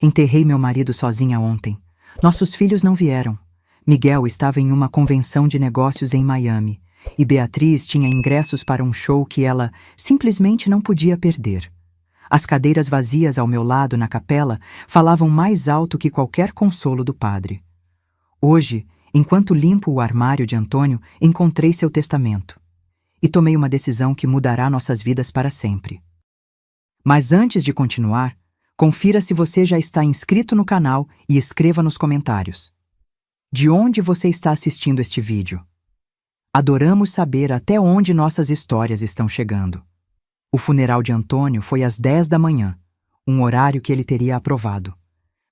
Enterrei meu marido sozinha ontem. Nossos filhos não vieram. Miguel estava em uma convenção de negócios em Miami e Beatriz tinha ingressos para um show que ela simplesmente não podia perder. As cadeiras vazias ao meu lado na capela falavam mais alto que qualquer consolo do padre. Hoje, enquanto limpo o armário de Antônio, encontrei seu testamento e tomei uma decisão que mudará nossas vidas para sempre. Mas antes de continuar, confira se você já está inscrito no canal e escreva nos comentários. De onde você está assistindo este vídeo? Adoramos saber até onde nossas histórias estão chegando. O funeral de Antônio foi às 10 da manhã, um horário que ele teria aprovado.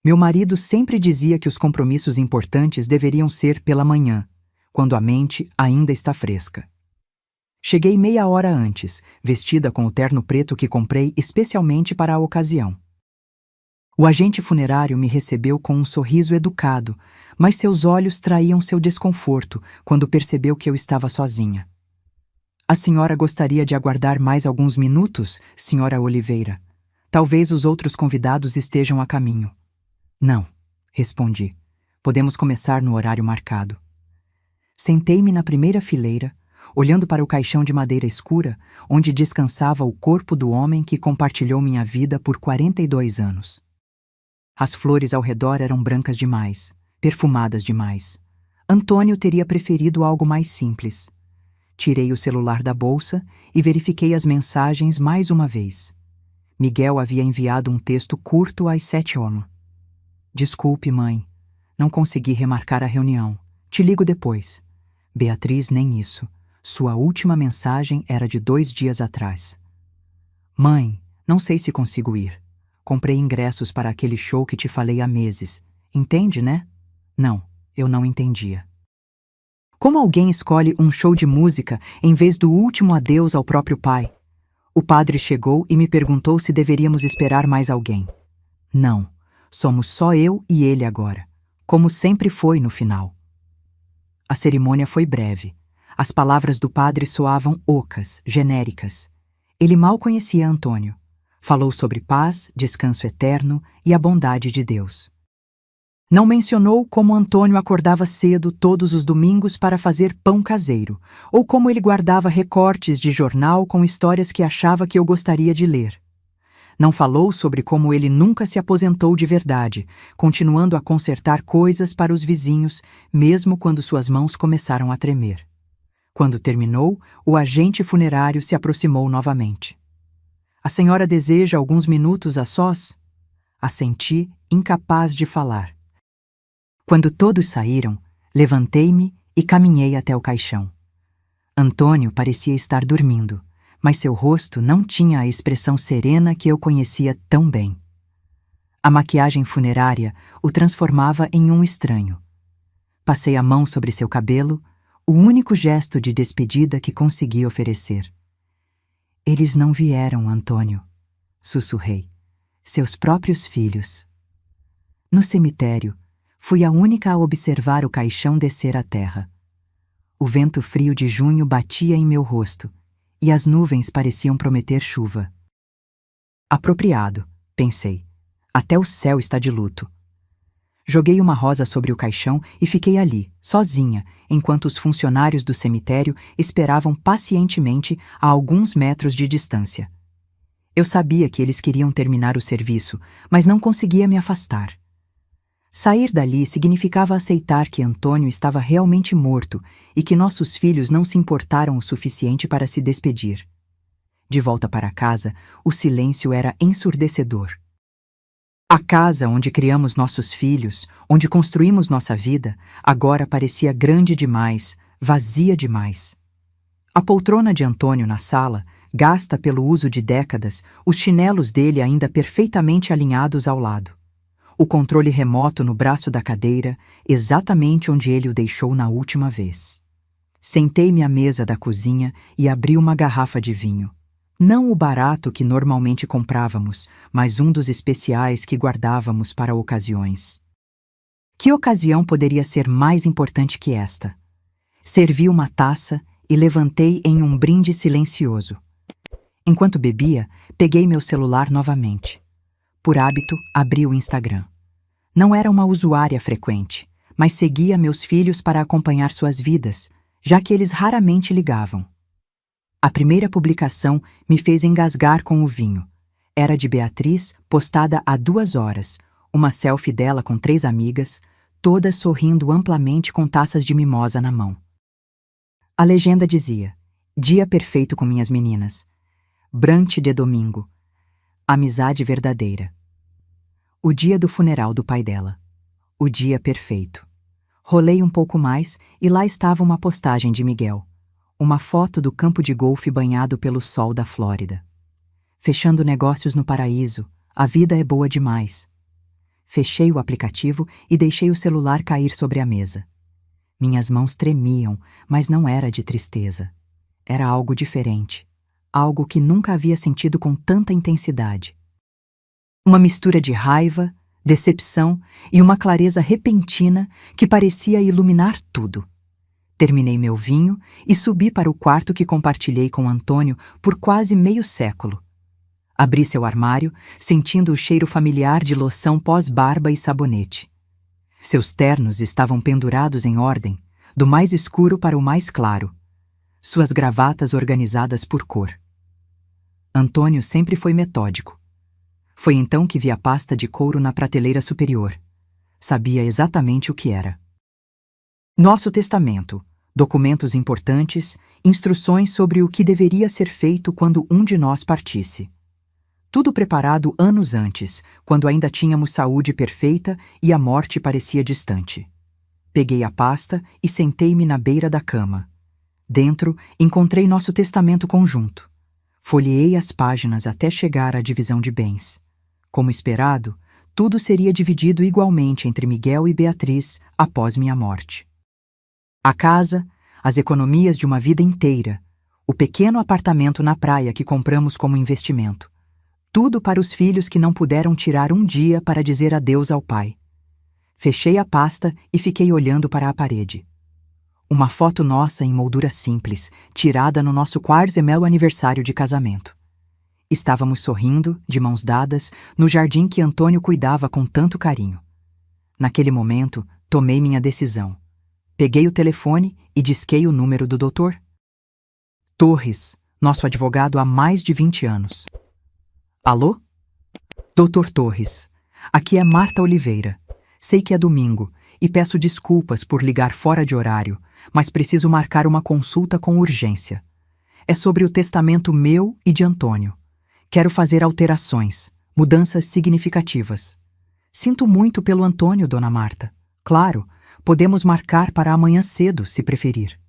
Meu marido sempre dizia que os compromissos importantes deveriam ser pela manhã, quando a mente ainda está fresca. Cheguei meia hora antes, vestida com o terno preto que comprei especialmente para a ocasião. O agente funerário me recebeu com um sorriso educado, mas seus olhos traíam seu desconforto quando percebeu que eu estava sozinha. A senhora gostaria de aguardar mais alguns minutos, senhora Oliveira? Talvez os outros convidados estejam a caminho. Não, respondi. Podemos começar no horário marcado. Sentei-me na primeira fileira, olhando para o caixão de madeira escura, onde descansava o corpo do homem que compartilhou minha vida por 42 anos. As flores ao redor eram brancas demais, perfumadas demais. Antônio teria preferido algo mais simples. Tirei o celular da bolsa e verifiquei as mensagens mais uma vez. Miguel havia enviado um texto curto às 7h. Desculpe, mãe. Não consegui remarcar a reunião. Te ligo depois. Beatriz, nem isso. Sua última mensagem era de 2 dias atrás. Mãe, não sei se consigo ir. Comprei ingressos para aquele show que te falei há meses. Entende, né? Não, eu não entendia. Como alguém escolhe um show de música em vez do último adeus ao próprio pai? O padre chegou e me perguntou se deveríamos esperar mais alguém. Não, somos só eu e ele agora, como sempre foi no final. A cerimônia foi breve. As palavras do padre soavam ocas, genéricas. Ele mal conhecia Antônio. Falou sobre paz, descanso eterno e a bondade de Deus. Não mencionou como Antônio acordava cedo todos os domingos para fazer pão caseiro, ou como ele guardava recortes de jornal com histórias que achava que eu gostaria de ler. Não falou sobre como ele nunca se aposentou de verdade, continuando a consertar coisas para os vizinhos, mesmo quando suas mãos começaram a tremer. Quando terminou, o agente funerário se aproximou novamente. A senhora deseja alguns minutos a sós? Assenti, incapaz de falar. Quando todos saíram, levantei-me e caminhei até o caixão. Antônio parecia estar dormindo, mas seu rosto não tinha a expressão serena que eu conhecia tão bem. A maquiagem funerária o transformava em um estranho. Passei a mão sobre seu cabelo, o único gesto de despedida que consegui oferecer. Eles não vieram, Antônio, sussurrei. Seus próprios filhos. No cemitério, fui a única a observar o caixão descer à terra. O vento frio de junho batia em meu rosto, e as nuvens pareciam prometer chuva. Apropriado, pensei. Até o céu está de luto. Joguei uma rosa sobre o caixão e fiquei ali, sozinha, enquanto os funcionários do cemitério esperavam pacientemente a alguns metros de distância. Eu sabia que eles queriam terminar o serviço, mas não conseguia me afastar. Sair dali significava aceitar que Antônio estava realmente morto e que nossos filhos não se importaram o suficiente para se despedir. De volta para casa, o silêncio era ensurdecedor. A casa onde criamos nossos filhos, onde construímos nossa vida, agora parecia grande demais, vazia demais. A poltrona de Antônio na sala, gasta pelo uso de décadas, os chinelos dele ainda perfeitamente alinhados ao lado. O controle remoto no braço da cadeira, exatamente onde ele o deixou na última vez. Sentei-me à mesa da cozinha e abri uma garrafa de vinho. Não o barato que normalmente comprávamos, mas um dos especiais que guardávamos para ocasiões. Que ocasião poderia ser mais importante que esta? Servi uma taça e levantei em um brinde silencioso. Enquanto bebia, peguei meu celular novamente. por hábito, abri o Instagram. Não era uma usuária frequente, mas seguia meus filhos para acompanhar suas vidas, já que eles raramente ligavam. A primeira publicação me fez engasgar com o vinho. Era de Beatriz, postada há 2 horas, uma selfie dela com 3 amigas, todas sorrindo amplamente com taças de mimosa na mão. A legenda dizia: dia perfeito com minhas meninas. Brunch de domingo. Amizade verdadeira. O dia do funeral do pai dela. O dia perfeito. Rolei um pouco mais e lá estava uma postagem de Miguel. Uma foto do campo de golfe banhado pelo sol da Flórida. Fechando negócios no paraíso, a vida é boa demais. Fechei o aplicativo e deixei o celular cair sobre a mesa. Minhas mãos tremiam, mas não era de tristeza. Era algo diferente. Algo que nunca havia sentido com tanta intensidade. Uma mistura de raiva, decepção e uma clareza repentina que parecia iluminar tudo. Terminei meu vinho e subi para o quarto que compartilhei com Antônio por quase meio século. Abri seu armário, sentindo o cheiro familiar de loção pós-barba e sabonete. Seus ternos estavam pendurados em ordem, do mais escuro para o mais claro. Suas gravatas organizadas por cor. Antônio sempre foi metódico. Foi então que vi a pasta de couro na prateleira superior. Sabia exatamente o que era. Nosso testamento, documentos importantes, instruções sobre o que deveria ser feito quando um de nós partisse. Tudo preparado anos antes, quando ainda tínhamos saúde perfeita e a morte parecia distante. Peguei a pasta e sentei-me na beira da cama. Dentro, encontrei nosso testamento conjunto. Folheei as páginas até chegar à divisão de bens. Como esperado, tudo seria dividido igualmente entre Miguel e Beatriz após minha morte. A casa, as economias de uma vida inteira, o pequeno apartamento na praia que compramos como investimento. Tudo para os filhos que não puderam tirar um dia para dizer adeus ao pai. Fechei a pasta e fiquei olhando para a parede. Uma foto nossa em moldura simples, tirada no nosso 40º aniversário de casamento. Estávamos sorrindo, de mãos dadas, no jardim que Antônio cuidava com tanto carinho. Naquele momento, tomei minha decisão. Peguei o telefone e disquei o número do doutor Torres, nosso advogado há mais de 20 anos. Alô? Doutor Torres, aqui é Marta Oliveira. Sei que é domingo e peço desculpas por ligar fora de horário, mas preciso marcar uma consulta com urgência. É sobre o testamento meu e de Antônio. Quero fazer alterações, mudanças significativas. Sinto muito pelo Antônio, dona Marta. Claro, podemos marcar para amanhã cedo, se preferir.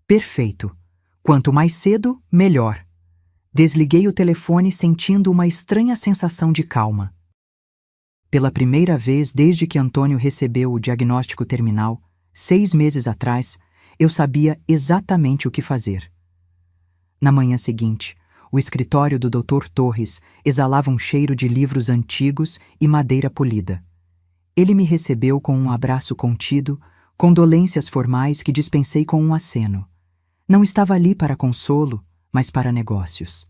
Perfeito. Quanto mais cedo, melhor. Desliguei o telefone sentindo uma estranha sensação de calma. Pela primeira vez desde que Antônio recebeu o diagnóstico terminal, 6 meses atrás, eu sabia exatamente o que fazer. Na manhã seguinte, o escritório do Dr. Torres exalava um cheiro de livros antigos e madeira polida. Ele me recebeu com um abraço contido, condolências formais que dispensei com um aceno. Não estava ali para consolo, mas para negócios.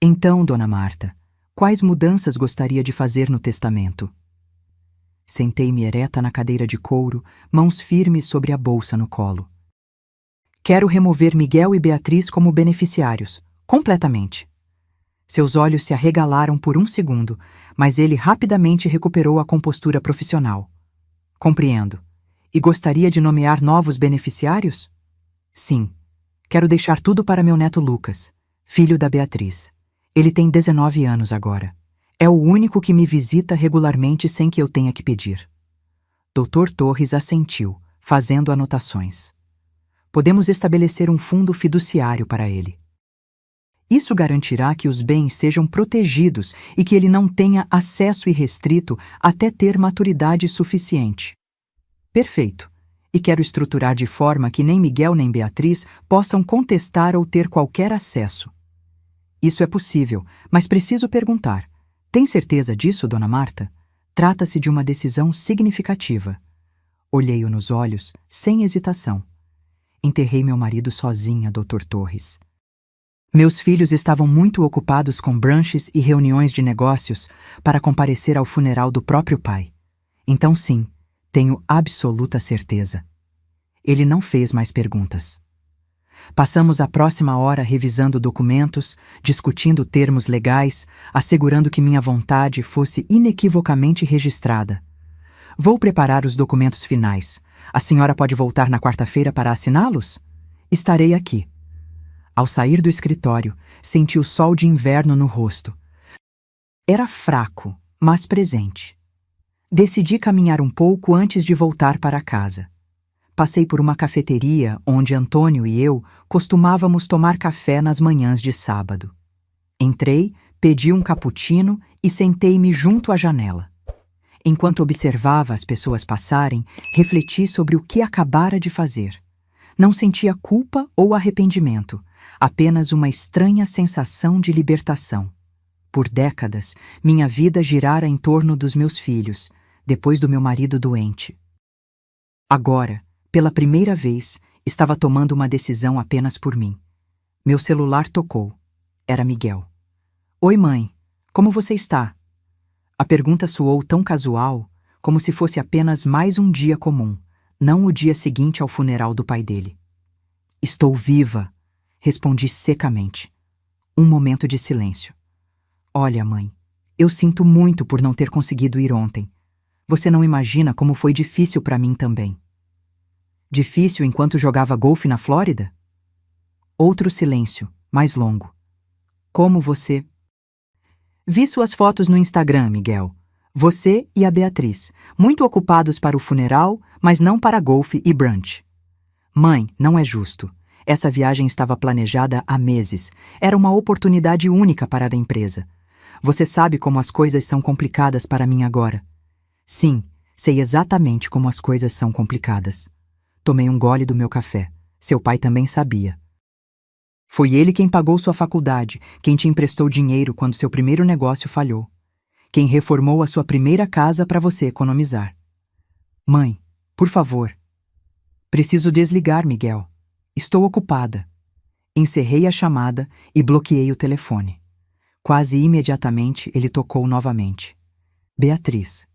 Então, dona Marta, quais mudanças gostaria de fazer no testamento? Sentei-me ereta na cadeira de couro, mãos firmes sobre a bolsa no colo. Quero remover Miguel e Beatriz como beneficiários, completamente. Seus olhos se arregalaram por um segundo, mas ele rapidamente recuperou a compostura profissional. Compreendo. E gostaria de nomear novos beneficiários? Sim. Quero deixar tudo para meu neto Lucas, filho da Beatriz. Ele tem 19 anos agora. É o único que me visita regularmente sem que eu tenha que pedir. Dr. Torres assentiu, fazendo anotações. Podemos estabelecer um fundo fiduciário para ele. Isso garantirá que os bens sejam protegidos e que ele não tenha acesso irrestrito até ter maturidade suficiente. Perfeito. E quero estruturar de forma que nem Miguel nem Beatriz possam contestar ou ter qualquer acesso. Isso é possível, mas preciso perguntar. Tem certeza disso, dona Marta? Trata-se de uma decisão significativa. Olhei-o nos olhos, sem hesitação. Enterrei meu marido sozinha, Dr. Torres. Meus filhos estavam muito ocupados com brunches e reuniões de negócios para comparecer ao funeral do próprio pai. Então sim, tenho absoluta certeza. Ele não fez mais perguntas. Passamos a próxima hora revisando documentos, discutindo termos legais, assegurando que minha vontade fosse inequivocamente registrada. Vou preparar os documentos finais. A senhora pode voltar na quarta-feira para assiná-los? Estarei aqui. Ao sair do escritório, senti o sol de inverno no rosto. Era fraco, mas presente. Decidi caminhar um pouco antes de voltar para casa. Passei por uma cafeteria onde Antônio e eu costumávamos tomar café nas manhãs de sábado. Entrei, pedi um cappuccino e sentei-me junto à janela. Enquanto observava as pessoas passarem, refleti sobre o que acabara de fazer. Não sentia culpa ou arrependimento, apenas uma estranha sensação de libertação. Por décadas, minha vida girara em torno dos meus filhos, depois do meu marido doente. Agora, pela primeira vez, estava tomando uma decisão apenas por mim. Meu celular tocou. Era Miguel. Oi, mãe. Como você está? A pergunta soou tão casual, como se fosse apenas mais um dia comum, não o dia seguinte ao funeral do pai dele. Estou viva, respondi secamente. Um momento de silêncio. Olha, mãe, eu sinto muito por não ter conseguido ir ontem. Você não imagina como foi difícil para mim também. Difícil enquanto jogava golfe na Flórida? Outro silêncio, mais longo. Como você... Vi suas fotos no Instagram, Miguel. Você e a Beatriz, muito ocupados para o funeral, mas não para golfe e brunch. Mãe, não é justo. Essa viagem estava planejada há meses. Era uma oportunidade única para a empresa. Você sabe como as coisas são complicadas para mim agora. Sim, sei exatamente como as coisas são complicadas. Tomei um gole do meu café. Seu pai também sabia. Foi ele quem pagou sua faculdade, quem te emprestou dinheiro quando seu primeiro negócio falhou. Quem reformou a sua primeira casa para você economizar. Mãe, por favor. Preciso desligar, Miguel. Estou ocupada. Encerrei a chamada e bloqueei o telefone. Quase imediatamente ele tocou novamente. Beatriz.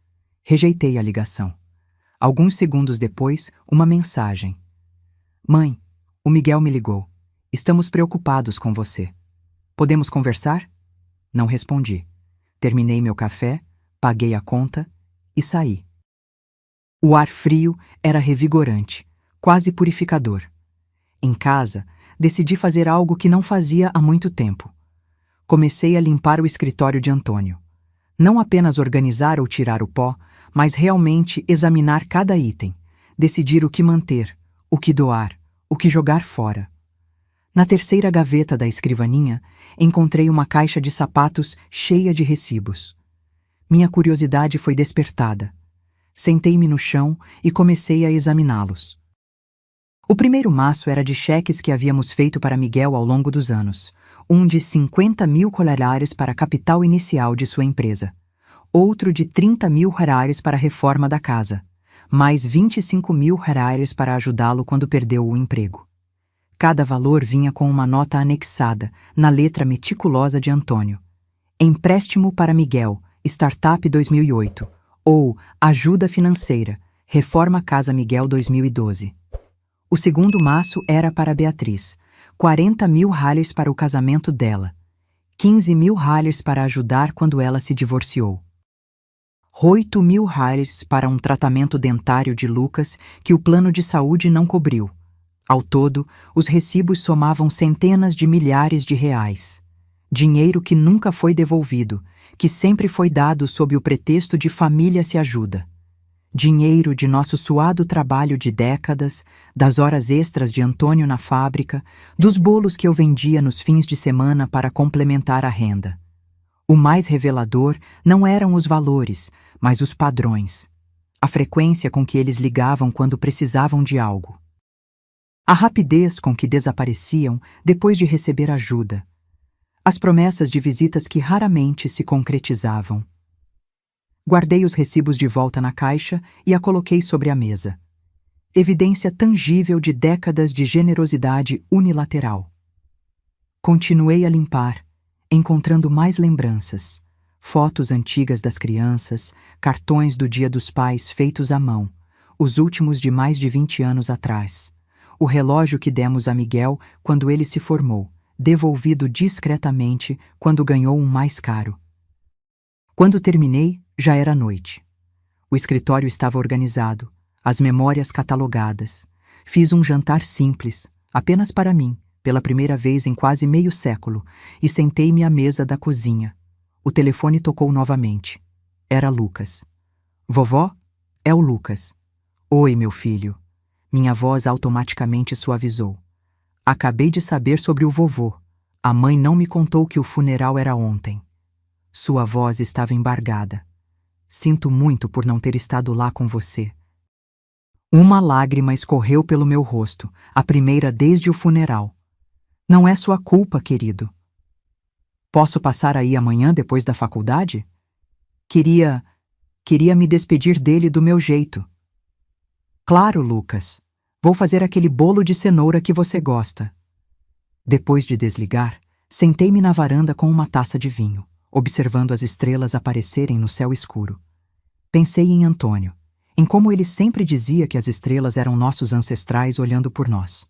Rejeitei a ligação. Alguns segundos depois, uma mensagem. Mãe, o Miguel me ligou. Estamos preocupados com você. Podemos conversar? Não respondi. Terminei meu café, paguei a conta e saí. O ar frio era revigorante, quase purificador. Em casa, decidi fazer algo que não fazia há muito tempo. Comecei a limpar o escritório de Antônio. Não apenas organizar ou tirar o pó, mas realmente examinar cada item, decidir o que manter, o que doar, o que jogar fora. Na terceira gaveta da escrivaninha, encontrei uma caixa de sapatos cheia de recibos. Minha curiosidade foi despertada. Sentei-me no chão e comecei a examiná-los. O primeiro maço era de cheques que havíamos feito para Miguel ao longo dos anos, um de 50.000 colares para capital inicial de sua empresa. Outro de 30.000 reais para a reforma da casa, mais 25.000 reais para ajudá-lo quando perdeu o emprego. Cada valor vinha com uma nota anexada, na letra meticulosa de Antônio. Empréstimo para Miguel, Startup 2008, ou Ajuda Financeira, Reforma Casa Miguel 2012. O segundo maço era para Beatriz, 40.000 reais para o casamento dela, 15.000 reais para ajudar quando ela se divorciou. 8.000 reais para um tratamento dentário de Lucas que o plano de saúde não cobriu. Ao todo, os recibos somavam centenas de milhares de reais. Dinheiro que nunca foi devolvido, que sempre foi dado sob o pretexto de família se ajuda. Dinheiro de nosso suado trabalho de décadas, das horas extras de Antônio na fábrica, dos bolos que eu vendia nos fins de semana para complementar a renda. O mais revelador não eram os valores, mas os padrões, a frequência com que eles ligavam quando precisavam de algo. A rapidez com que desapareciam depois de receber ajuda. As promessas de visitas que raramente se concretizavam. Guardei os recibos de volta na caixa e a coloquei sobre a mesa. Evidência tangível de décadas de generosidade unilateral. Continuei a limpar, encontrando mais lembranças. Fotos antigas das crianças, cartões do Dia dos Pais feitos à mão, os últimos de mais de 20 anos atrás. O relógio que demos a Miguel quando ele se formou, devolvido discretamente quando ganhou um mais caro. Quando terminei, já era noite. O escritório estava organizado, as memórias catalogadas. Fiz um jantar simples, apenas para mim, pela primeira vez em quase meio século, e sentei-me à mesa da cozinha. O telefone tocou novamente. Era Lucas. Vovó? É o Lucas. Oi, meu filho. Minha voz automaticamente suavizou. Acabei de saber sobre o vovô. A mãe não me contou que o funeral era ontem. Sua voz estava embargada. Sinto muito por não ter estado lá com você. Uma lágrima escorreu pelo meu rosto, a primeira desde o funeral. Não é sua culpa, querido. Posso passar aí amanhã depois da faculdade? Queria me despedir dele do meu jeito. Claro, Lucas. Vou fazer aquele bolo de cenoura que você gosta. Depois de desligar, sentei-me na varanda com uma taça de vinho, observando as estrelas aparecerem no céu escuro. Pensei em Antônio, em como ele sempre dizia que as estrelas eram nossos ancestrais olhando por nós.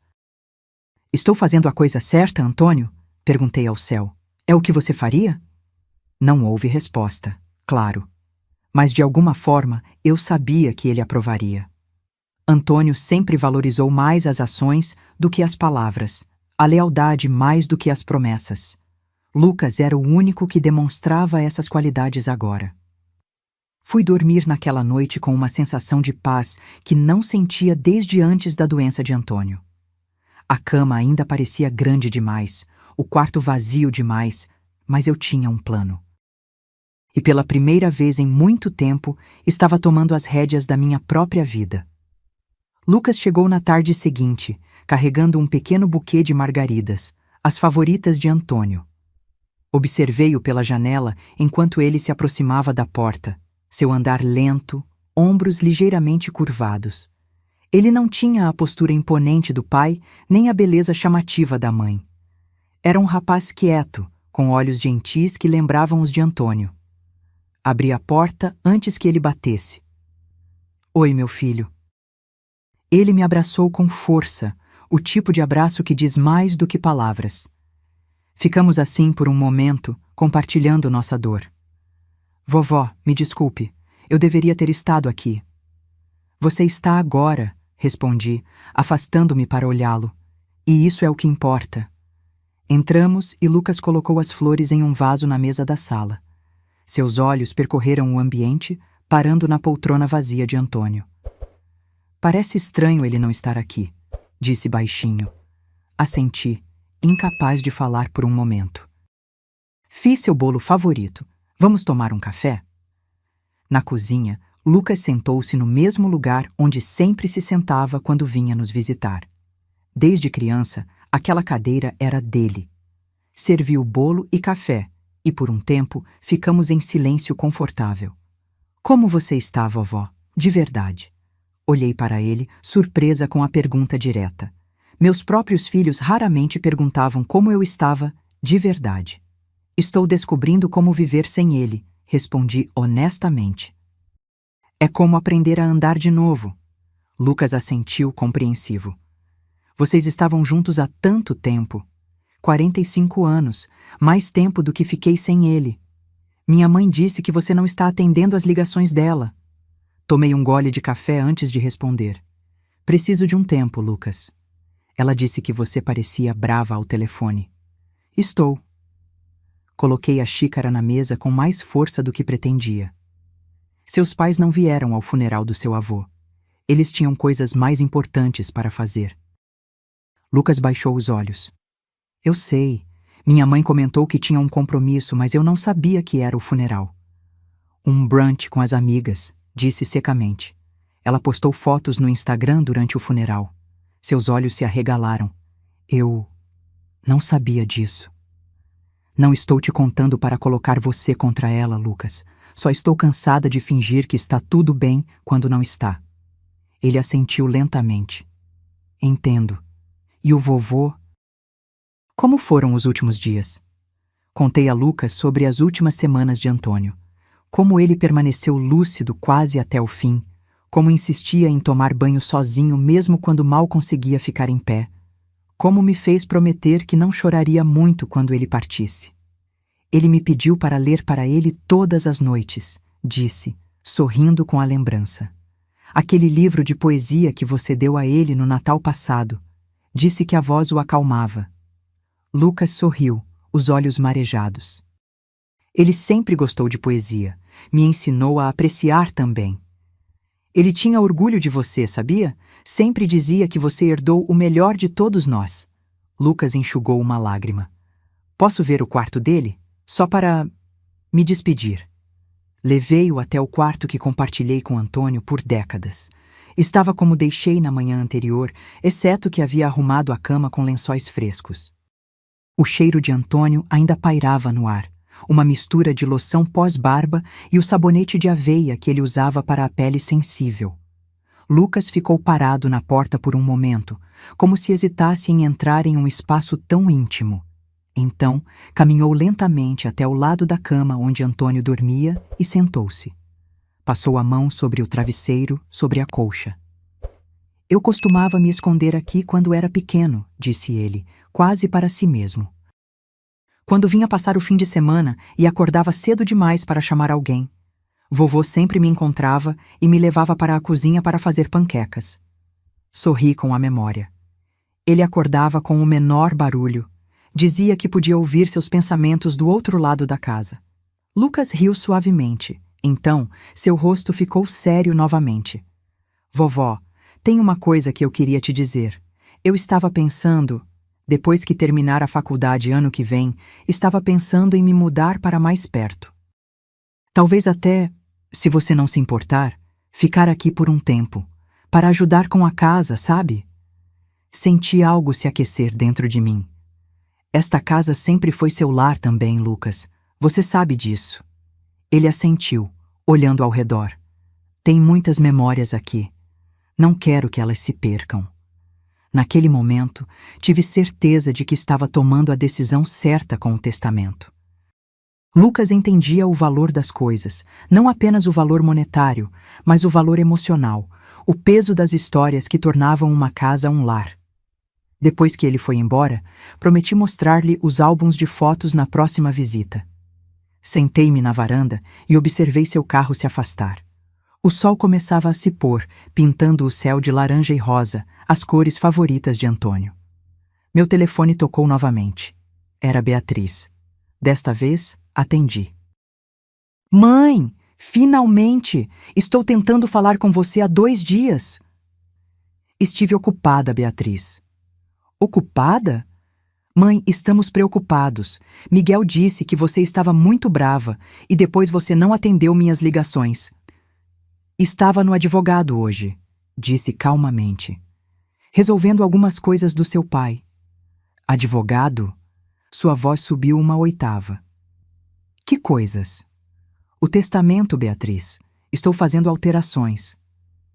Estou fazendo a coisa certa, Antônio? Perguntei ao céu. É o que você faria? Não houve resposta, claro. Mas de alguma forma eu sabia que ele aprovaria. Antônio sempre valorizou mais as ações do que as palavras, a lealdade mais do que as promessas. Lucas era o único que demonstrava essas qualidades agora. Fui dormir naquela noite com uma sensação de paz que não sentia desde antes da doença de Antônio. A cama ainda parecia grande demais, o quarto vazio demais, mas eu tinha um plano. E pela primeira vez em muito tempo, estava tomando as rédeas da minha própria vida. Lucas chegou na tarde seguinte, carregando um pequeno buquê de margaridas, as favoritas de Antônio. Observei-o pela janela enquanto ele se aproximava da porta, seu andar lento, ombros ligeiramente curvados. Ele não tinha a postura imponente do pai, nem a beleza chamativa da mãe. Era um rapaz quieto, com olhos gentis que lembravam os de Antônio. Abri a porta antes que ele batesse. Oi, meu filho. Ele me abraçou com força, o tipo de abraço que diz mais do que palavras. Ficamos assim por um momento, compartilhando nossa dor. Vovó, me desculpe, eu deveria ter estado aqui. Você está agora, respondi, afastando-me para olhá-lo. E isso é o que importa. Entramos e Lucas colocou as flores em um vaso na mesa da sala. Seus olhos percorreram o ambiente, parando na poltrona vazia de Antônio. Parece estranho ele não estar aqui, disse baixinho. Assenti, incapaz de falar por um momento. Fiz seu bolo favorito. Vamos tomar um café? Na cozinha, Lucas sentou-se no mesmo lugar onde sempre se sentava quando vinha nos visitar. Desde criança, aquela cadeira era dele. Serviu bolo e café, e por um tempo ficamos em silêncio confortável. Como você está, vovó? De verdade. Olhei para ele, surpresa com a pergunta direta. Meus próprios filhos raramente perguntavam como eu estava, de verdade. Estou descobrindo como viver sem ele, respondi honestamente. É como aprender a andar de novo. Lucas assentiu compreensivo. Vocês estavam juntos há tanto tempo. 45 anos, mais tempo do que fiquei sem ele. Minha mãe disse que você não está atendendo as ligações dela. Tomei um gole de café antes de responder. Preciso de um tempo, Lucas. Ela disse que você parecia brava ao telefone. Estou. Coloquei a xícara na mesa com mais força do que pretendia. Seus pais não vieram ao funeral do seu avô. Eles tinham coisas mais importantes para fazer. Lucas baixou os olhos. Eu sei. Minha mãe comentou que tinha um compromisso, mas eu não sabia que era o funeral. Um brunch com as amigas, disse secamente. Ela postou fotos no Instagram durante o funeral. Seus olhos se arregalaram. Eu não sabia disso. Não estou te contando para colocar você contra ela, Lucas. Só estou cansada de fingir que está tudo bem quando não está. Ele assentiu lentamente. Entendo. E o vovô? Como foram os últimos dias? Contei a Lucas sobre as últimas semanas de Antônio. Como ele permaneceu lúcido quase até o fim. Como insistia em tomar banho sozinho mesmo quando mal conseguia ficar em pé. Como me fez prometer que não choraria muito quando ele partisse. Ele me pediu para ler para ele todas as noites, disse, sorrindo com a lembrança. Aquele livro de poesia que você deu a ele no Natal passado. Disse que a voz o acalmava. Lucas sorriu, os olhos marejados. Ele sempre gostou de poesia. Me ensinou a apreciar também. Ele tinha orgulho de você, sabia? Sempre dizia que você herdou o melhor de todos nós. Lucas enxugou uma lágrima. Posso ver o quarto dele? Só para me despedir. Levei-o até o quarto que compartilhei com Antônio por décadas. Estava como deixei na manhã anterior, exceto que havia arrumado a cama com lençóis frescos. O cheiro de Antônio ainda pairava no ar, uma mistura de loção pós-barba e o sabonete de aveia que ele usava para a pele sensível. Lucas ficou parado na porta por um momento, como se hesitasse em entrar em um espaço tão íntimo. Então, caminhou lentamente até o lado da cama onde Antônio dormia e sentou-se. Passou a mão sobre o travesseiro, sobre a colcha. Eu costumava me esconder aqui quando era pequeno, disse ele, quase para si mesmo. Quando vinha passar o fim de semana e acordava cedo demais para chamar alguém. Vovô sempre me encontrava e me levava para a cozinha para fazer panquecas. Sorri com a memória. Ele acordava com o menor barulho. Dizia que podia ouvir seus pensamentos do outro lado da casa. Lucas riu suavemente. Então, seu rosto ficou sério novamente. Vovó, tem uma coisa que eu queria te dizer. Eu estava pensando, depois que terminar a faculdade ano que vem, estava pensando em me mudar para mais perto. Talvez até, se você não se importar, ficar aqui por um tempo, para ajudar com a casa, sabe? Senti algo se aquecer dentro de mim. Esta casa sempre foi seu lar também, Lucas. Você sabe disso. Ele assentiu, olhando ao redor. Tem muitas memórias aqui. Não quero que elas se percam. Naquele momento, tive certeza de que estava tomando a decisão certa com o testamento. Lucas entendia o valor das coisas, não apenas o valor monetário, mas o valor emocional, o peso das histórias que tornavam uma casa um lar. Depois que ele foi embora, prometi mostrar-lhe os álbuns de fotos na próxima visita. Sentei-me na varanda e observei seu carro se afastar. O sol começava a se pôr, pintando o céu de laranja e rosa, as cores favoritas de Antônio. Meu telefone tocou novamente. Era Beatriz. Desta vez, atendi. Mãe, finalmente! Estou tentando falar com você há 2 dias. Estive ocupada, Beatriz. Ocupada? Mãe, estamos preocupados. Miguel disse que você estava muito brava e depois você não atendeu minhas ligações. Estava no advogado hoje, disse calmamente. Resolvendo algumas coisas do seu pai. Advogado? Sua voz subiu uma oitava. Que coisas? O testamento, Beatriz. Estou fazendo alterações.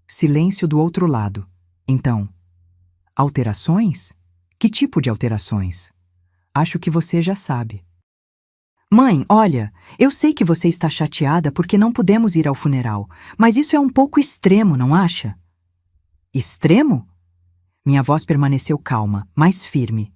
Silêncio do outro lado. Então, alterações? Que tipo de alterações? Acho que você já sabe. Mãe, olha, eu sei que você está chateada porque não pudemos ir ao funeral, mas isso é um pouco extremo, não acha? Extremo? Minha voz permaneceu calma, mais firme.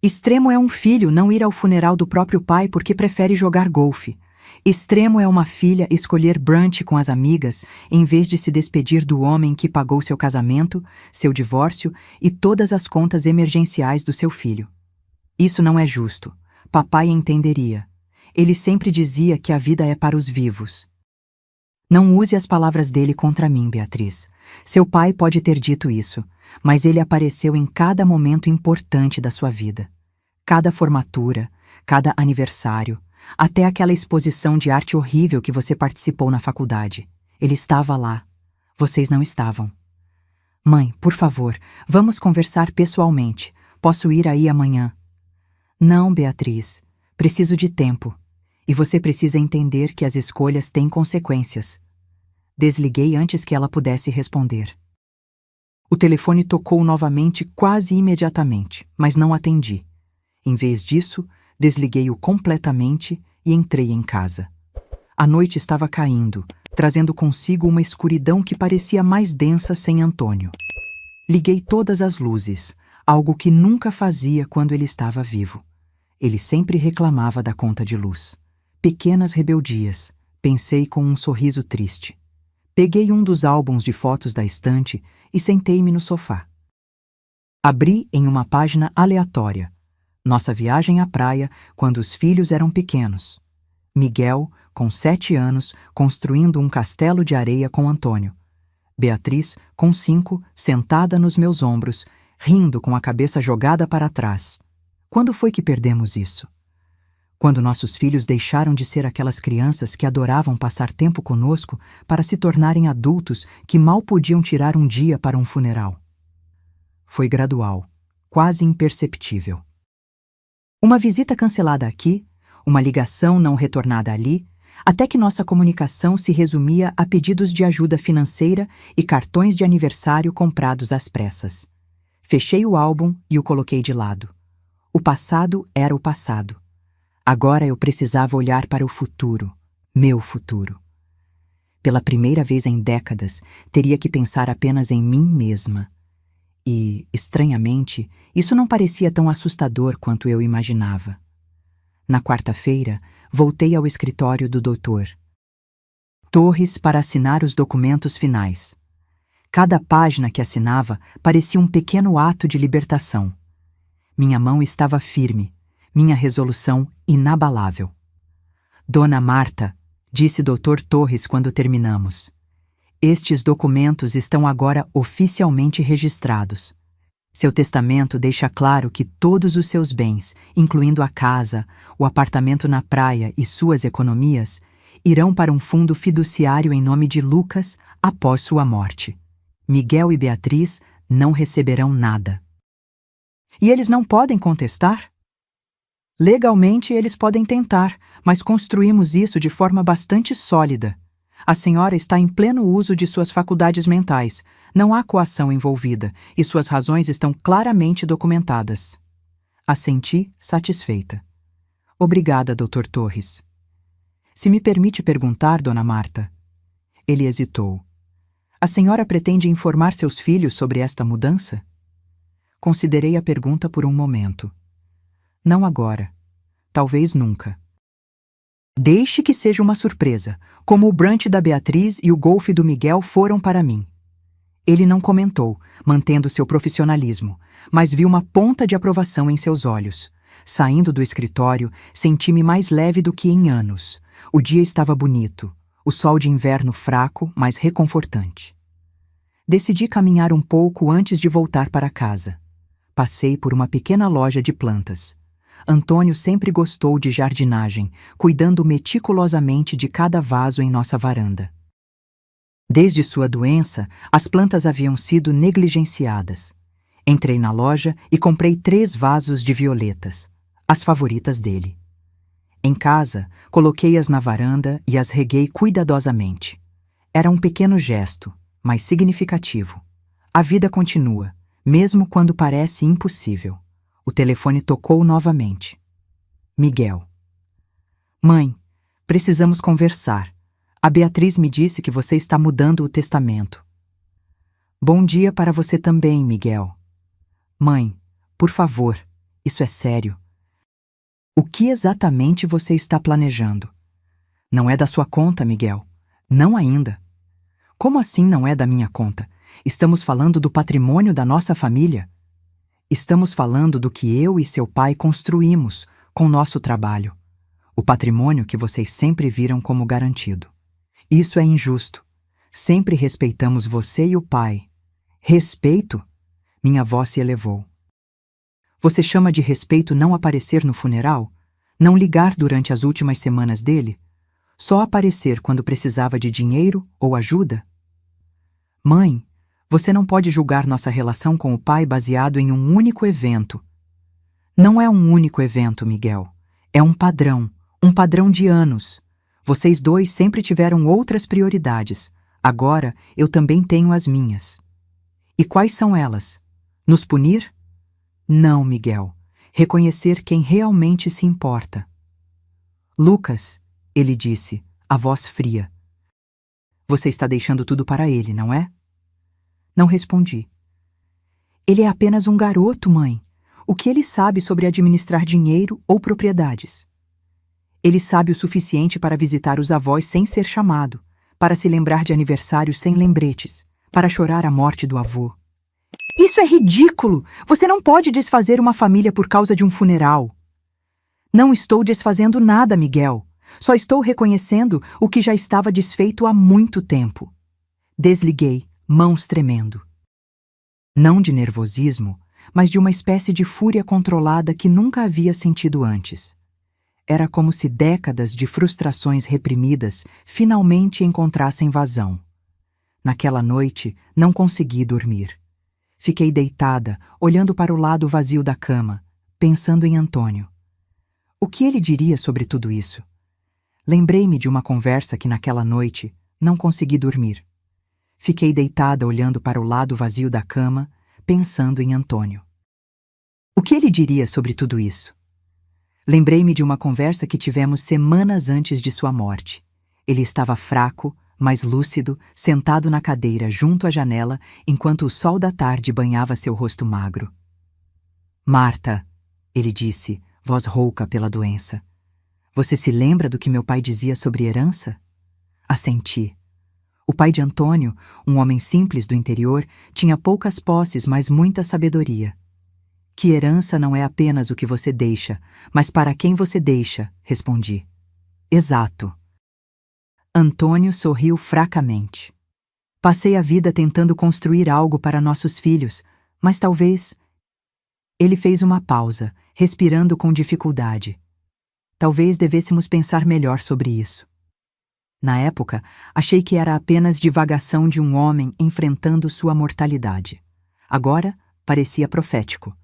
Extremo é um filho não ir ao funeral do próprio pai porque prefere jogar golfe. Extremo é uma filha escolher brunch com as amigas em vez de se despedir do homem que pagou seu casamento, seu divórcio e todas as contas emergenciais do seu filho. Isso não é justo. Papai entenderia. Ele sempre dizia que a vida é para os vivos. Não use as palavras dele contra mim, Beatriz. Seu pai pode ter dito isso, mas ele apareceu em cada momento importante da sua vida. Cada formatura, cada aniversário, até aquela exposição de arte horrível que você participou na faculdade. Ele estava lá. Vocês não estavam. Mãe, por favor, vamos conversar pessoalmente. Posso ir aí amanhã? Não, Beatriz. Preciso de tempo. E você precisa entender que as escolhas têm consequências. Desliguei antes que ela pudesse responder. O telefone tocou novamente quase imediatamente, mas não atendi. Em vez disso, desliguei-o completamente e entrei em casa. A noite estava caindo, trazendo consigo uma escuridão que parecia mais densa sem Antônio. Liguei todas as luzes, algo que nunca fazia quando ele estava vivo. Ele sempre reclamava da conta de luz. Pequenas rebeldias, pensei com um sorriso triste. Peguei um dos álbuns de fotos da estante e sentei-me no sofá. Abri em uma página aleatória. Nossa viagem à praia quando os filhos eram pequenos. Miguel, com 7 anos, construindo um castelo de areia com Antônio. Beatriz, com 5, sentada nos meus ombros, rindo com a cabeça jogada para trás. Quando foi que perdemos isso? Quando nossos filhos deixaram de ser aquelas crianças que adoravam passar tempo conosco para se tornarem adultos que mal podiam tirar um dia para um funeral. Foi gradual, quase imperceptível. Uma visita cancelada aqui, uma ligação não retornada ali, até que nossa comunicação se resumia a pedidos de ajuda financeira e cartões de aniversário comprados às pressas. Fechei o álbum e o coloquei de lado. O passado era o passado. Agora eu precisava olhar para o futuro, meu futuro. Pela primeira vez em décadas, teria que pensar apenas em mim mesma. E, estranhamente, isso não parecia tão assustador quanto eu imaginava. Na quarta-feira, voltei ao escritório do Dr. Torres para assinar os documentos finais. Cada página que assinava parecia um pequeno ato de libertação. Minha mão estava firme, minha resolução inabalável. Dona Marta, disse Dr. Torres quando terminamos, estes documentos estão agora oficialmente registrados. Seu testamento deixa claro que todos os seus bens, incluindo a casa, o apartamento na praia e suas economias, irão para um fundo fiduciário em nome de Lucas após sua morte. Miguel e Beatriz não receberão nada. E eles não podem contestar? Legalmente eles podem tentar, mas construímos isso de forma bastante sólida. A senhora está em pleno uso de suas faculdades mentais. Não há coação envolvida, e suas razões estão claramente documentadas. Assenti, satisfeita. Obrigada, Dr. Torres. Se me permite perguntar, Dona Marta. Ele hesitou. A senhora pretende informar seus filhos sobre esta mudança? Considerei a pergunta por um momento. Não agora. Talvez nunca. Deixe que seja uma surpresa, como o brunch da Beatriz e o golfe do Miguel foram para mim. Ele não comentou, mantendo seu profissionalismo, mas vi uma ponta de aprovação em seus olhos. Saindo do escritório, senti-me mais leve do que em anos. O dia estava bonito, o sol de inverno fraco, mas reconfortante. Decidi caminhar um pouco antes de voltar para casa. Passei por uma pequena loja de plantas. Antônio sempre gostou de jardinagem, cuidando meticulosamente de cada vaso em nossa varanda. Desde sua doença, as plantas haviam sido negligenciadas. Entrei na loja e comprei 3 vasos de violetas, as favoritas dele. Em casa, coloquei-as na varanda e as reguei cuidadosamente. Era um pequeno gesto, mas significativo. A vida continua, mesmo quando parece impossível. O telefone tocou novamente. Miguel. Mãe, precisamos conversar. A Beatriz me disse que você está mudando o testamento. Bom dia para você também, Miguel. Mãe, por favor, isso é sério. O que exatamente você está planejando? Não é da sua conta, Miguel. Não ainda. Como assim não é da minha conta? Estamos falando do patrimônio da nossa família. Estamos falando do que eu e seu pai construímos com nosso trabalho. O patrimônio que vocês sempre viram como garantido. Isso é injusto. Sempre respeitamos você e o pai. Respeito? Minha voz se elevou. Você chama de respeito não aparecer no funeral? Não ligar durante as últimas semanas dele? Só aparecer quando precisava de dinheiro ou ajuda? Mãe, você não pode julgar nossa relação com o pai baseado em um único evento. Não é um único evento, Miguel. É um padrão de anos. Vocês dois sempre tiveram outras prioridades. Agora, eu também tenho as minhas. E quais são elas? Nos punir? Não, Miguel. reconhecer quem realmente se importa. Lucas, ele disse, a voz fria. Você está deixando tudo para ele, não é? Não respondi. Ele é apenas um garoto, mãe. O que ele sabe sobre administrar dinheiro ou propriedades? Ele sabe o suficiente para visitar os avós sem ser chamado, para se lembrar de aniversários sem lembretes, para chorar a morte do avô. Isso é ridículo! Você não pode desfazer uma família por causa de um funeral. Não estou desfazendo nada, Miguel. Só estou reconhecendo o que já estava desfeito há muito tempo. Desliguei, mãos tremendo. Não de nervosismo, mas de uma espécie de fúria controlada que nunca havia sentido antes. Era como se décadas de frustrações reprimidas finalmente encontrassem vazão. Naquela noite, não consegui dormir. Fiquei deitada, olhando para o lado vazio da cama, pensando em Antônio. O que ele diria sobre tudo isso? Lembrei-me de uma conversa que naquela noite não consegui dormir. Fiquei deitada olhando para o lado vazio da cama, pensando em Antônio. O que ele diria sobre tudo isso? Lembrei-me de uma conversa que tivemos semanas antes de sua morte. Ele estava fraco, mas lúcido, sentado na cadeira junto à janela, enquanto o sol da tarde banhava seu rosto magro. Marta, ele disse, voz rouca pela doença. Você se lembra do que meu pai dizia sobre herança? Assenti. O pai de Antônio, um homem simples do interior, tinha poucas posses, mas muita sabedoria. Que herança não é apenas o que você deixa, mas para quem você deixa, respondi. Exato. Antônio sorriu fracamente. Passei a vida tentando construir algo para nossos filhos, mas talvez... Ele fez uma pausa, respirando com dificuldade. Talvez devêssemos pensar melhor sobre isso. Na época, achei que era apenas divagação de um homem enfrentando sua mortalidade. Agora, parecia profético.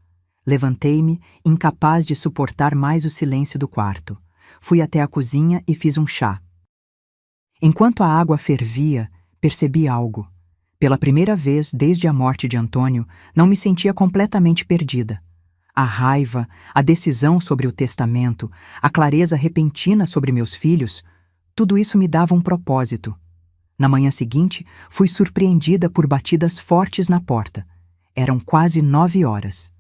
Levantei-me, incapaz de suportar mais o silêncio do quarto. Fui até a cozinha e fiz um chá. Enquanto a água fervia, percebi algo. Pela primeira vez desde a morte de Antônio, não me sentia completamente perdida. A raiva, a decisão sobre o testamento, a clareza repentina sobre meus filhos, tudo isso me dava um propósito. Na manhã seguinte, fui surpreendida por batidas fortes na porta. Eram quase 9 horas.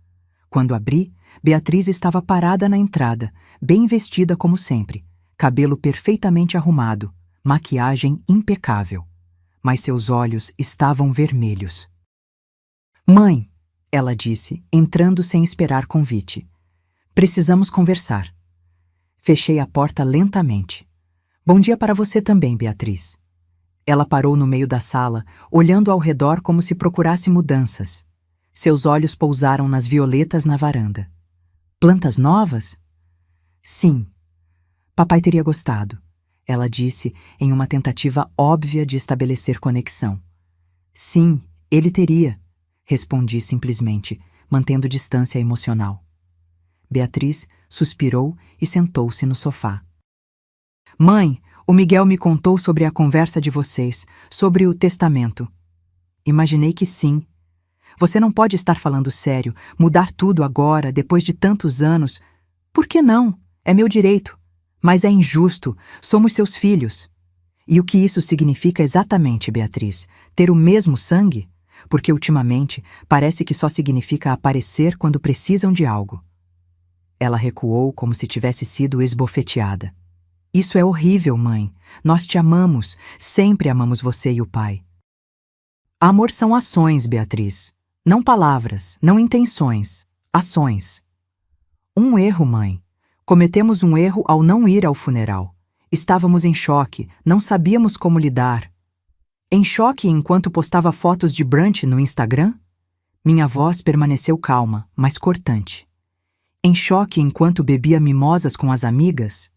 Quando abri, Beatriz estava parada na entrada, bem vestida como sempre, cabelo perfeitamente arrumado, maquiagem impecável. Mas seus olhos estavam vermelhos. Mãe, ela disse, entrando sem esperar convite. Precisamos conversar. Fechei a porta lentamente. Bom dia para você também, Beatriz. Ela parou no meio da sala, olhando ao redor como se procurasse mudanças. Seus olhos pousaram nas violetas na varanda. Plantas novas? Sim. Papai teria gostado, ela disse em uma tentativa óbvia de estabelecer conexão. Sim, ele teria, respondi simplesmente, mantendo distância emocional. Beatriz suspirou e sentou-se no sofá. Mãe, o Miguel me contou sobre a conversa de vocês, sobre o testamento. Imaginei que sim. Você não pode estar falando sério, mudar tudo agora, depois de tantos anos. Por que não? É meu direito. Mas é injusto, somos seus filhos. E o que isso significa exatamente, Beatriz? Ter o mesmo sangue? Porque ultimamente parece que só significa aparecer quando precisam de algo. Ela recuou como se tivesse sido esbofeteada. Isso é horrível, mãe. Nós te amamos, sempre amamos você e o pai. Amor são ações, Beatriz. Não palavras, não intenções, ações. Um erro, mãe. Cometemos um erro ao não ir ao funeral. Estávamos em choque, não sabíamos como lidar. Em choque enquanto postava fotos de brunch no Instagram? Minha voz permaneceu calma, mas cortante. Em choque enquanto bebia mimosas com as amigas?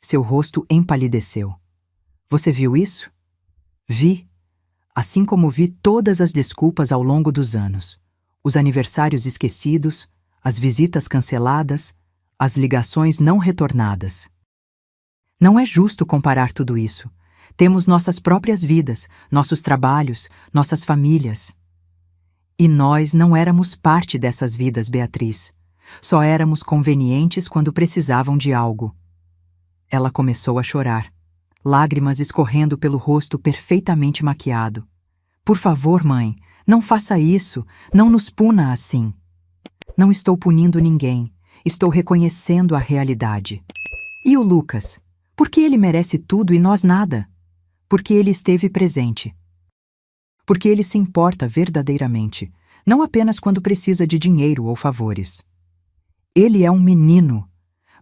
Seu rosto empalideceu. Você viu isso? Vi. Assim como vi todas as desculpas ao longo dos anos. Os aniversários esquecidos, as visitas canceladas, as ligações não retornadas. Não é justo comparar tudo isso. Temos nossas próprias vidas, nossos trabalhos, nossas famílias. E nós não éramos parte dessas vidas, Beatriz. Só éramos convenientes quando precisavam de algo. Ela começou a chorar, lágrimas escorrendo pelo rosto perfeitamente maquiado. Por favor, mãe, não faça isso, não nos puna assim. Não estou punindo ninguém, estou reconhecendo a realidade. E o Lucas? Por que ele merece tudo e nós nada? Porque ele esteve presente. Porque ele se importa verdadeiramente, não apenas quando precisa de dinheiro ou favores. Ele é um menino.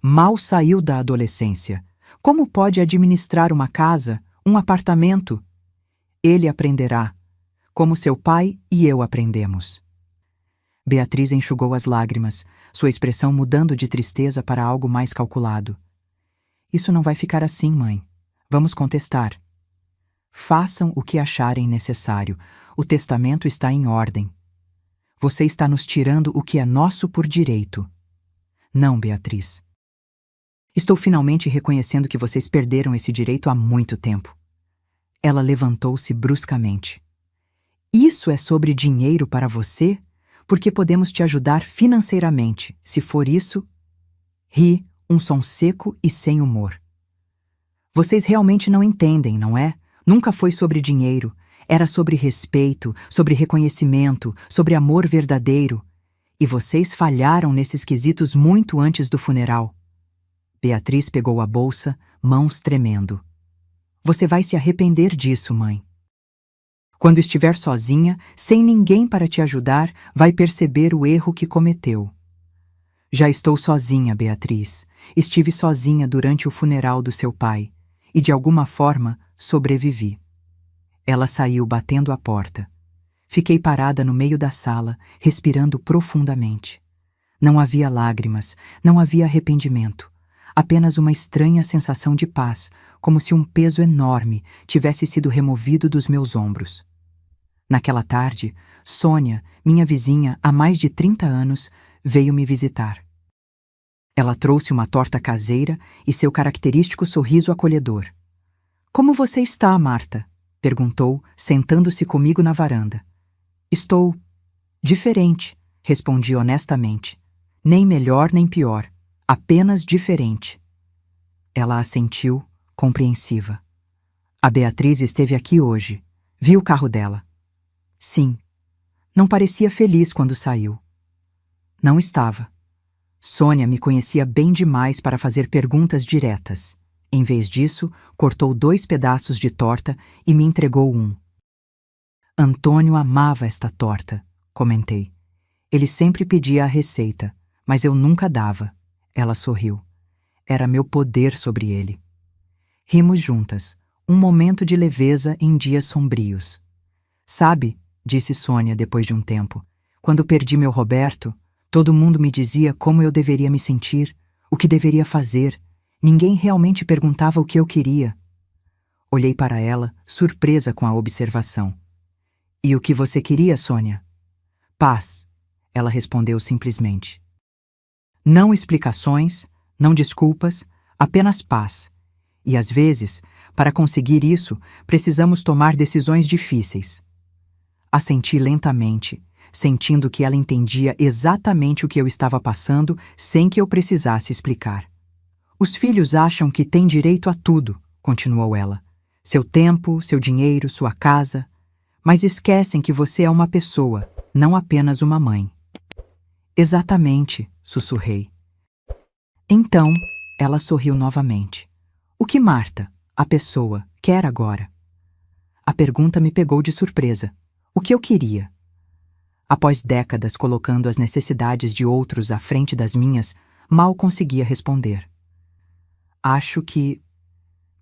Mal saiu da adolescência. Como pode administrar uma casa, um apartamento? Ele aprenderá, como seu pai e eu aprendemos. Beatriz enxugou as lágrimas, sua expressão mudando de tristeza para algo mais calculado. Isso não vai ficar assim, mãe. Vamos contestar. Façam o que acharem necessário. O testamento está em ordem. Você está nos tirando o que é nosso por direito. Não, Beatriz. Estou finalmente reconhecendo que vocês perderam esse direito há muito tempo. Ela levantou-se bruscamente. Isso é sobre dinheiro para você? Porque podemos te ajudar financeiramente. Se for isso... Ri, um som seco e sem humor. Vocês realmente não entendem, não é? Nunca foi sobre dinheiro. Era sobre respeito, sobre reconhecimento, sobre amor verdadeiro. E vocês falharam nesses quesitos muito antes do funeral. Beatriz pegou a bolsa, mãos tremendo. Você vai se arrepender disso, mãe. Quando estiver sozinha, sem ninguém para te ajudar, vai perceber o erro que cometeu. Já estou sozinha, Beatriz. Estive sozinha durante o funeral do seu pai e, de alguma forma, sobrevivi. Ela saiu batendo a porta. Fiquei parada no meio da sala, respirando profundamente. Não havia lágrimas, não havia arrependimento. Apenas uma estranha sensação de paz, como se um peso enorme tivesse sido removido dos meus ombros. Naquela tarde, Sônia, minha vizinha há mais de 30 anos, veio me visitar. Ela trouxe uma torta caseira e seu característico sorriso acolhedor. Como você está, Marta? Perguntou, sentando-se comigo na varanda. Estou diferente, respondi honestamente. Nem melhor nem pior, apenas diferente. Ela assentiu, compreensiva. A Beatriz esteve aqui hoje. Vi o carro dela. Sim. Não parecia feliz quando saiu. Não estava. Sônia me conhecia bem demais para fazer perguntas diretas. Em vez disso, cortou 2 pedaços de torta e me entregou um. Antônio amava esta torta, comentei. Ele sempre pedia a receita, mas eu nunca dava. Ela sorriu. Era meu poder sobre ele. Rimos juntas, um momento de leveza em dias sombrios. Sabe, disse Sônia depois de um tempo, quando perdi meu Roberto, todo mundo me dizia como eu deveria me sentir, o que deveria fazer. Ninguém realmente perguntava o que eu queria. Olhei para ela, surpresa com a observação. E o que você queria, Sônia? Paz, ela respondeu simplesmente. Não explicações, não desculpas, apenas paz. E às vezes, para conseguir isso, precisamos tomar decisões difíceis. Assenti lentamente, sentindo que ela entendia exatamente o que eu estava passando sem que eu precisasse explicar. Os filhos acham que têm direito a tudo, continuou ela. Seu tempo, seu dinheiro, sua casa. Mas esquecem que você é uma pessoa, não apenas uma mãe. Exatamente, sussurrei. Então, ela sorriu novamente. O que Marta, a pessoa, quer agora? A pergunta me pegou de surpresa. O que eu queria? Após décadas colocando as necessidades de outros à frente das minhas, mal conseguia responder. Acho que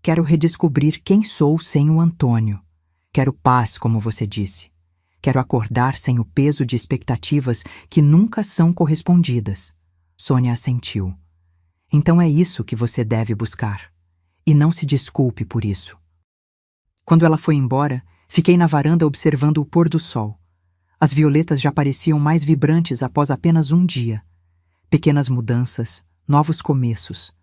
quero redescobrir quem sou sem o Antônio. Quero paz, como você disse. Quero acordar sem o peso de expectativas que nunca são correspondidas. Sônia assentiu. Então é isso que você deve buscar. E não se desculpe por isso. Quando ela foi embora, fiquei na varanda observando o pôr do sol. As violetas já pareciam mais vibrantes após apenas um dia. Pequenas mudanças, novos começos.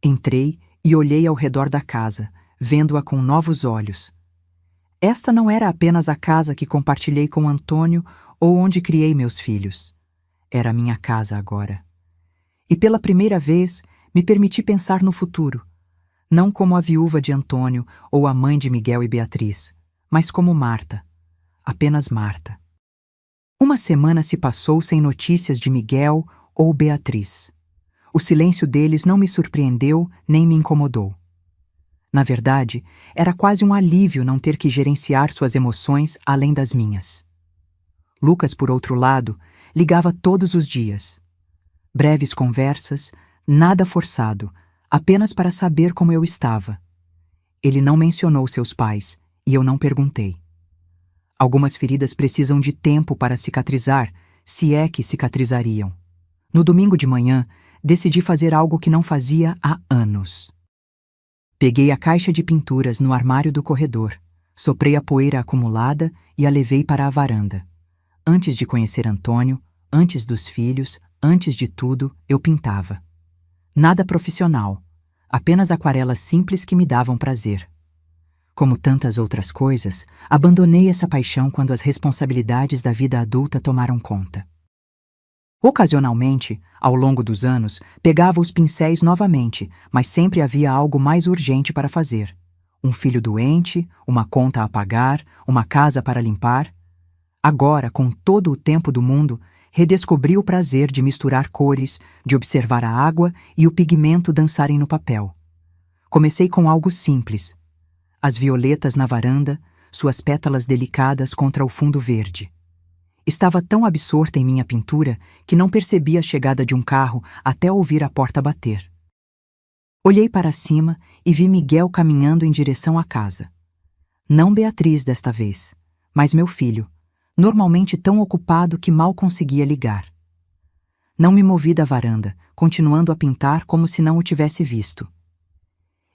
Entrei e olhei ao redor da casa, vendo-a com novos olhos. Esta não era apenas a casa que compartilhei com Antônio ou onde criei meus filhos. era a minha casa agora. E pela primeira vez, me permiti pensar no futuro, não como a viúva de Antônio ou a mãe de Miguel e Beatriz, mas como Marta, apenas Marta. Uma semana se passou sem notícias de Miguel ou Beatriz. O silêncio deles não me surpreendeu nem me incomodou. Na verdade, era quase um alívio não ter que gerenciar suas emoções além das minhas. Lucas, por outro lado, ligava todos os dias. Breves conversas, nada forçado, apenas para saber como eu estava. Ele não mencionou seus pais, e eu não perguntei. Algumas feridas precisam de tempo para cicatrizar, se é que cicatrizariam. No domingo de manhã, decidi fazer algo que não fazia há anos. Peguei a caixa de pinturas no armário do corredor, soprei a poeira acumulada e a levei para a varanda. Antes de conhecer Antônio, antes dos filhos, antes de tudo, eu pintava. Nada profissional, apenas aquarelas simples que me davam prazer. Como tantas outras coisas, abandonei essa paixão quando as responsabilidades da vida adulta tomaram conta. Ocasionalmente, ao longo dos anos, pegava os pincéis novamente, mas sempre havia algo mais urgente para fazer. Um filho doente, uma conta a pagar, uma casa para limpar. Agora, com todo o tempo do mundo, redescobri o prazer de misturar cores, de observar a água e o pigmento dançarem no papel. Comecei com algo simples. As violetas na varanda, suas pétalas delicadas contra o fundo verde. Estava tão absorta em minha pintura que não percebi a chegada de um carro até ouvir a porta bater. Olhei para cima e vi Miguel caminhando em direção à casa. Não Beatriz desta vez, mas meu filho, normalmente tão ocupado que mal conseguia ligar. Não me movi da varanda, continuando a pintar como se não o tivesse visto.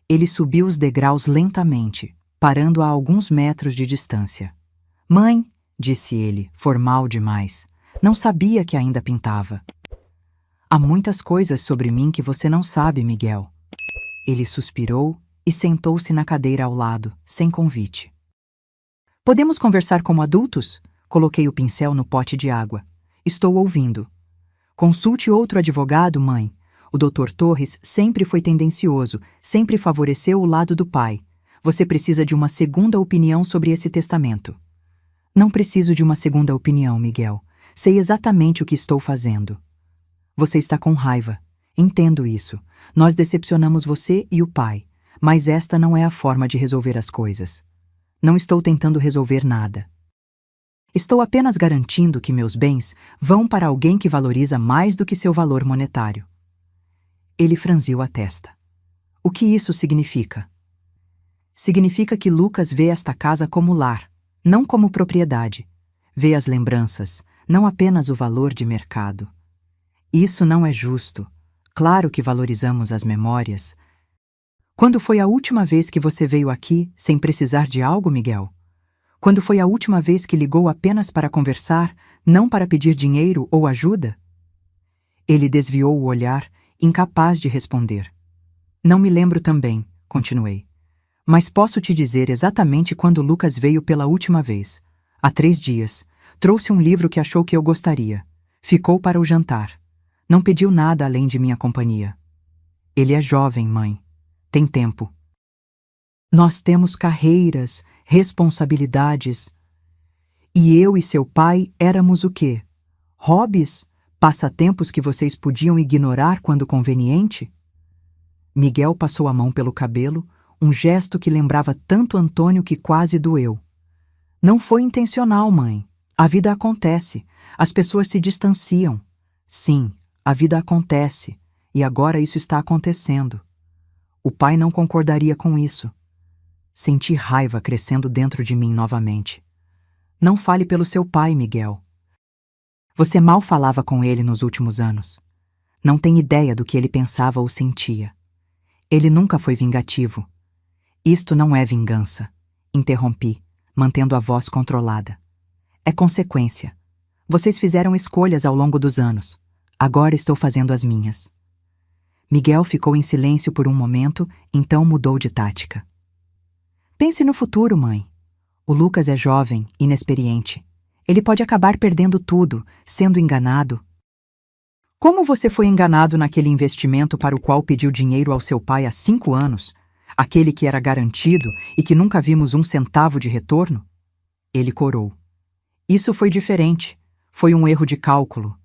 Ele subiu os degraus lentamente, parando a alguns metros de distância. "Mãe", disse ele, formal demais. "Não sabia que ainda pintava." "Há muitas coisas sobre mim que você não sabe, Miguel." Ele suspirou e sentou-se na cadeira ao lado, sem convite. "Podemos conversar como adultos?" Coloquei o pincel no pote de água. "Estou ouvindo." "Consulte outro advogado, mãe. O Dr. Torres sempre foi tendencioso, sempre favoreceu o lado do pai. Você precisa de uma segunda opinião sobre esse testamento." "Não preciso de uma segunda opinião, Miguel. Sei exatamente o que estou fazendo." "Você está com raiva. Entendo isso. Nós decepcionamos você e o pai. Mas esta não é a forma de resolver as coisas." "Não estou tentando resolver nada. Estou apenas garantindo que meus bens vão para alguém que valoriza mais do que seu valor monetário." Ele franziu a testa. "O que isso significa?" "Significa que Lucas vê esta casa como lar, não como propriedade. Vê as lembranças, não apenas o valor de mercado. Isso não é justo. Claro que valorizamos as memórias." "Quando foi a última vez que você veio aqui sem precisar de algo, Miguel? Quando foi a última vez que ligou apenas para conversar, não para pedir dinheiro ou ajuda?" Ele desviou o olhar, incapaz de responder. "Não me lembro também", continuei. "Mas posso te dizer exatamente quando Lucas veio pela última vez. Há 3 dias. Trouxe um livro que achou que eu gostaria. Ficou para o jantar. Não pediu nada além de minha companhia." "Ele é jovem, mãe. Tem tempo." "Nós temos carreiras, responsabilidades. E eu e seu pai éramos o quê? Hobbies? Passatempos que vocês podiam ignorar quando conveniente?" Miguel passou a mão pelo cabelo, um gesto que lembrava tanto Antônio que quase doeu. "Não foi intencional, mãe. A vida acontece. As pessoas se distanciam. Sim, a vida acontece. E agora isso está acontecendo." O pai não concordaria com isso. Senti raiva crescendo dentro de mim novamente. "Não fale pelo seu pai, Miguel. Você mal falava com ele nos últimos anos. Não tem ideia do que ele pensava ou sentia. Ele nunca foi vingativo." "Isto não é vingança", interrompi, mantendo a voz controlada. "É consequência. Vocês fizeram escolhas ao longo dos anos. Agora estou fazendo as minhas." Miguel ficou em silêncio por um momento, então mudou de tática. "Pense no futuro, mãe. O Lucas é jovem, inexperiente. Ele pode acabar perdendo tudo, sendo enganado." Como você foi enganado naquele investimento para o qual pediu dinheiro ao seu pai há 5 anos, aquele que era garantido e que nunca vimos um centavo de retorno? Ele corou. Isso foi diferente. Foi um erro de cálculo.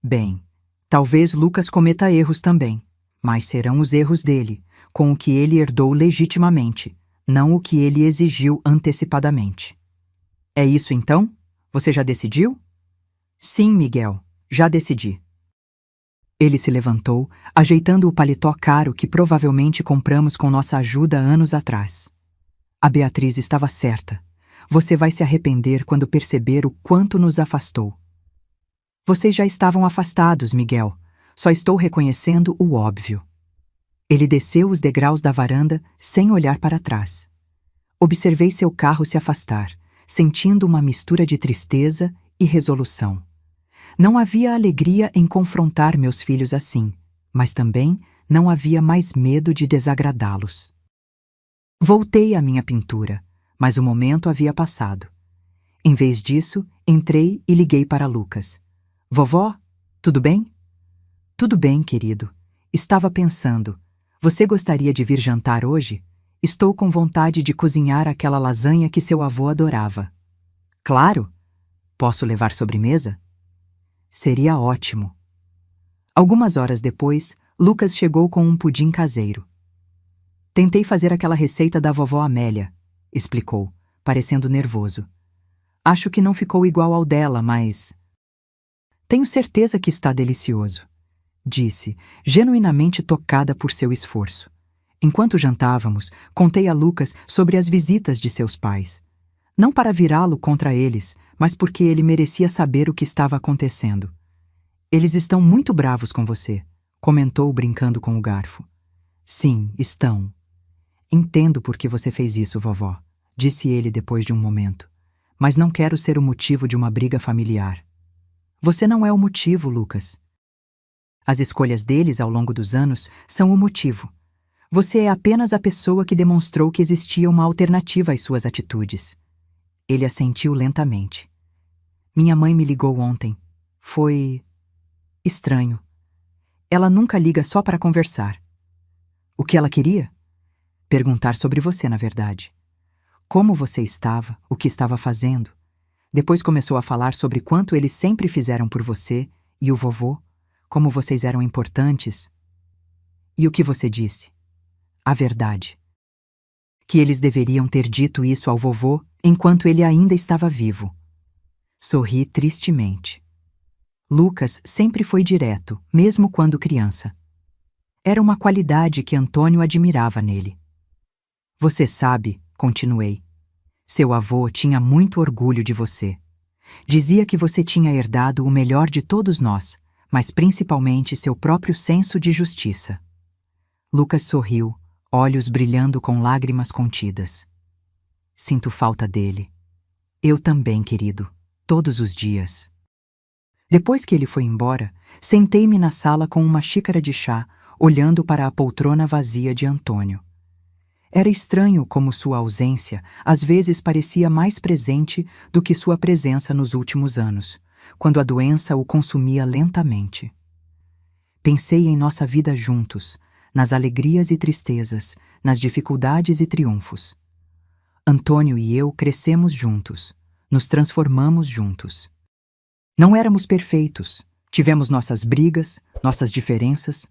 Bem, talvez Lucas cometa erros também, mas serão os erros dele, com o que ele herdou legitimamente, não o que ele exigiu antecipadamente. É isso então? Você já decidiu? Sim, Miguel, já decidi. Ele se levantou, ajeitando o paletó caro que provavelmente compramos com nossa ajuda anos atrás. A Beatriz estava certa. Você vai se arrepender quando perceber o quanto nos afastou. Vocês já estavam afastados, Miguel. Só estou reconhecendo o óbvio. Ele desceu os degraus da varanda sem olhar para trás. Observei seu carro se afastar, sentindo uma mistura de tristeza e resolução. Não havia alegria em confrontar meus filhos assim, mas também não havia mais medo de desagradá-los. Voltei à minha pintura, mas o momento havia passado. Em vez disso, entrei e liguei para Lucas. Vovó, tudo bem? Tudo bem, querido. Estava pensando. Você gostaria de vir jantar hoje? Estou com vontade de cozinhar aquela lasanha que seu avô adorava. Claro! Posso levar sobremesa? Seria ótimo. Algumas horas depois, Lucas chegou com um pudim caseiro. Tentei fazer aquela receita da vovó Amélia, explicou, parecendo nervoso. Acho que não ficou igual ao dela, mas... Tenho certeza que está delicioso, disse, genuinamente tocada por seu esforço. Enquanto jantávamos, contei a Lucas sobre as visitas de seus pais. Não para virá-lo contra eles, mas porque ele merecia saber o que estava acontecendo. Eles estão muito bravos com você, comentou brincando com o garfo. Sim, estão. Entendo por que você fez isso, vovó, disse ele depois de um momento. Mas não quero ser o motivo de uma briga familiar. Você não é o motivo, Lucas. As escolhas deles ao longo dos anos são o motivo. Você é apenas a pessoa que demonstrou que existia uma alternativa às suas atitudes. Ele assentiu lentamente. Minha mãe me ligou ontem. Foi... estranho. Ela nunca liga só para conversar. O que ela queria? Perguntar sobre você, na verdade. Como você estava, o que estava fazendo. Depois começou a falar sobre quanto eles sempre fizeram por você e o vovô, como vocês eram importantes. E o que você disse? A verdade. Que eles deveriam ter dito isso ao vovô enquanto ele ainda estava vivo. Sorri tristemente. Lucas sempre foi direto, mesmo quando criança. Era uma qualidade que Antônio admirava nele. Você sabe, continuei, seu avô tinha muito orgulho de você. Dizia que você tinha herdado o melhor de todos nós, mas principalmente seu próprio senso de justiça. Lucas sorriu, olhos brilhando com lágrimas contidas. Sinto falta dele. Eu também, querido, todos os dias. Depois que ele foi embora, sentei-me na sala com uma xícara de chá, olhando para a poltrona vazia de Antônio. Era estranho como sua ausência às vezes parecia mais presente do que sua presença nos últimos anos, quando a doença o consumia lentamente. Pensei em nossa vida juntos, nas alegrias e tristezas, nas dificuldades e triunfos. Antônio e eu crescemos juntos, nos transformamos juntos. Não éramos perfeitos, tivemos nossas brigas, nossas diferenças,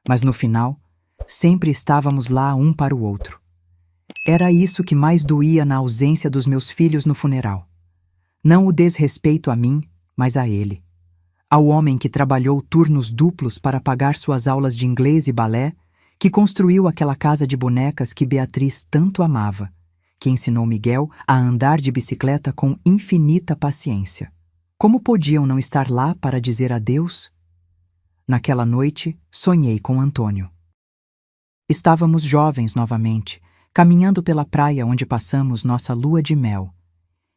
mas no final, sempre estávamos lá um para o outro. Era isso que mais doía na ausência dos meus filhos no funeral. Não o desrespeito a mim, mas a ele. Ao homem que trabalhou turnos duplos para pagar suas aulas de inglês e balé, que construiu aquela casa de bonecas que Beatriz tanto amava, que ensinou Miguel a andar de bicicleta com infinita paciência. Como podiam não estar lá para dizer adeus? Naquela noite, sonhei com Antônio. Estávamos jovens novamente, caminhando pela praia onde passamos nossa lua de mel.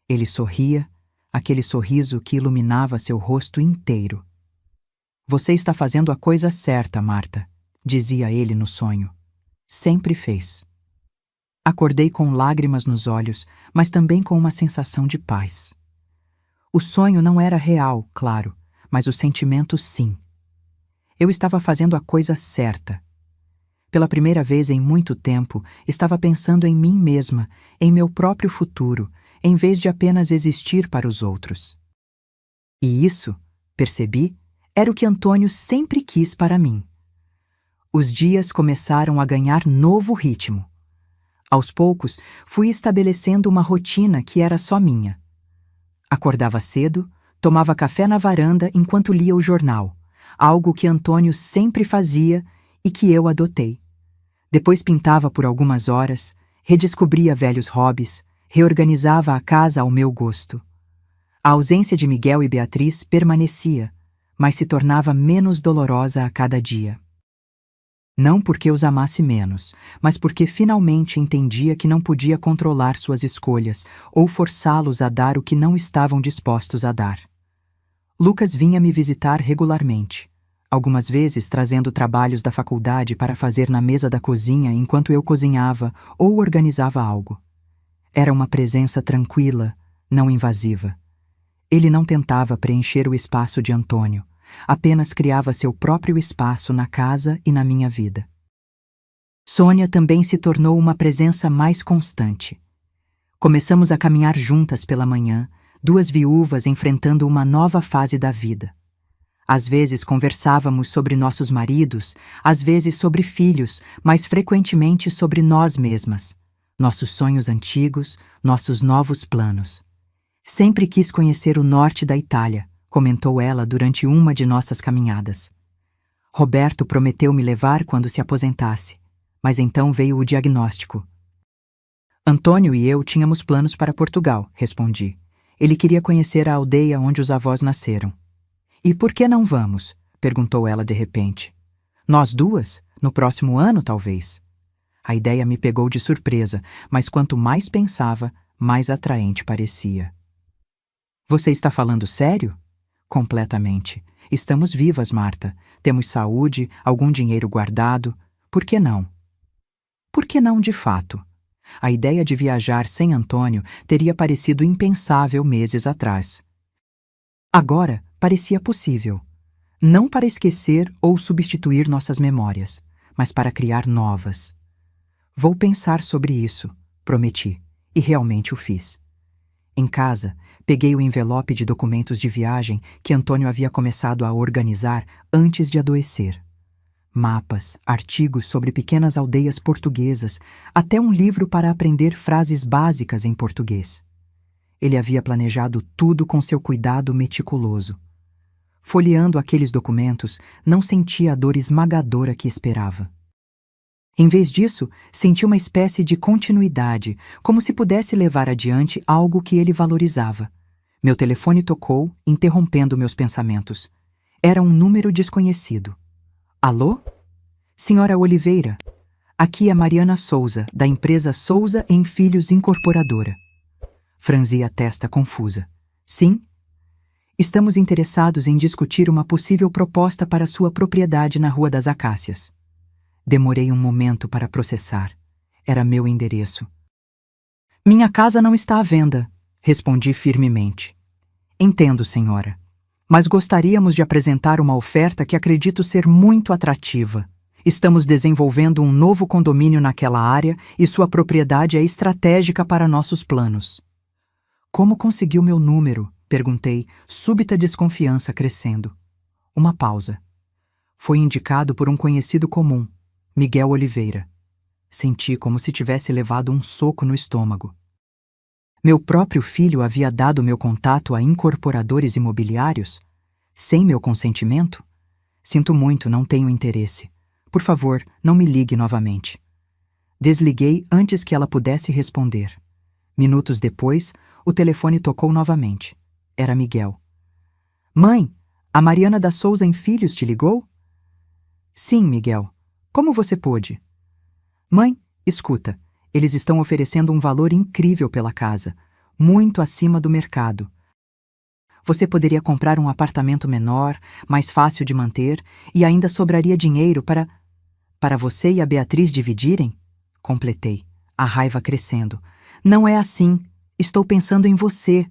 Ele sorria, aquele sorriso que iluminava seu rosto inteiro. Você está fazendo a coisa certa, Marta, dizia ele no sonho. Sempre fez. Acordei com lágrimas nos olhos, mas também com uma sensação de paz. O sonho não era real, claro, mas o sentimento sim. Eu estava fazendo a coisa certa. Pela primeira vez em muito tempo, estava pensando em mim mesma, em meu próprio futuro, em vez de apenas existir para os outros. E isso, percebi, era o que Antônio sempre quis para mim. Os dias começaram a ganhar novo ritmo. Aos poucos, fui estabelecendo uma rotina que era só minha. Acordava cedo, tomava café na varanda enquanto lia o jornal, algo que Antônio sempre fazia e que eu adotei. Depois pintava por algumas horas, redescobria velhos hobbies, reorganizava a casa ao meu gosto. A ausência de Miguel e Beatriz permanecia, mas se tornava menos dolorosa a cada dia. Não porque os amasse menos, mas porque finalmente entendia que não podia controlar suas escolhas ou forçá-los a dar o que não estavam dispostos a dar. Lucas vinha me visitar regularmente, algumas vezes trazendo trabalhos da faculdade para fazer na mesa da cozinha enquanto eu cozinhava ou organizava algo. Era uma presença tranquila, não invasiva. Ele não tentava preencher o espaço de Antônio, apenas criava seu próprio espaço na casa e na minha vida. Sônia também se tornou uma presença mais constante. Começamos a caminhar juntas pela manhã, duas viúvas enfrentando uma nova fase da vida. Às vezes conversávamos sobre nossos maridos, às vezes sobre filhos, mais frequentemente sobre nós mesmas, nossos sonhos antigos, nossos novos planos. Sempre quis conhecer o norte da Itália, comentou ela durante uma de nossas caminhadas. Roberto prometeu me levar quando se aposentasse, mas então veio o diagnóstico. Antônio e eu tínhamos planos para Portugal, respondi. Ele queria conhecer a aldeia onde os avós nasceram. E por que não vamos? Perguntou ela de repente. Nós duas? No próximo ano, talvez? A ideia me pegou de surpresa, mas quanto mais pensava, mais atraente parecia. Você está falando sério? Completamente. Estamos vivas, Marta. Temos saúde, algum dinheiro guardado. Por que não? Por que não de fato? A ideia de viajar sem Antônio teria parecido impensável meses atrás. Agora parecia possível. Não para esquecer ou substituir nossas memórias, mas para criar novas. Vou pensar sobre isso, prometi, e realmente o fiz. Em casa, peguei o envelope de documentos de viagem que Antônio havia começado a organizar antes de adoecer. Mapas, artigos sobre pequenas aldeias portuguesas, até um livro para aprender frases básicas em português. Ele havia planejado tudo com seu cuidado meticuloso. Folheando aqueles documentos, não sentia a dor esmagadora que esperava. Em vez disso, senti uma espécie de continuidade, como se pudesse levar adiante algo que ele valorizava. Meu telefone tocou, interrompendo meus pensamentos. Era um número desconhecido. Alô? Senhora Oliveira, aqui é Mariana Souza, da empresa Souza em Filhos Incorporadora. Franzi a testa confusa. Sim? Estamos interessados em discutir uma possível proposta para sua propriedade na Rua das Acácias. Demorei um momento para processar. Era meu endereço. Minha casa não está à venda, respondi firmemente. Entendo, senhora. Mas gostaríamos de apresentar uma oferta que acredito ser muito atrativa. Estamos desenvolvendo um novo condomínio naquela área e sua propriedade é estratégica para nossos planos. Como conseguiu meu número? Perguntei, súbita desconfiança crescendo. Uma pausa. Foi indicado por um conhecido comum, Miguel Oliveira. Senti como se tivesse levado um soco no estômago. Meu próprio filho havia dado meu contato a incorporadores imobiliários? Sem meu consentimento? Sinto muito, não tenho interesse. Por favor, não me ligue novamente. Desliguei antes que ela pudesse responder. Minutos depois, o telefone tocou novamente. Era Miguel. Mãe, a Mariana da Souza em Filhos te ligou? Sim, Miguel. Como você pôde? Mãe, escuta, eles estão oferecendo um valor incrível pela casa, muito acima do mercado. Você poderia comprar um apartamento menor, mais fácil de manter, e ainda sobraria dinheiro para você e a Beatriz dividirem? Completei, a raiva crescendo. Não é assim. Estou pensando em você.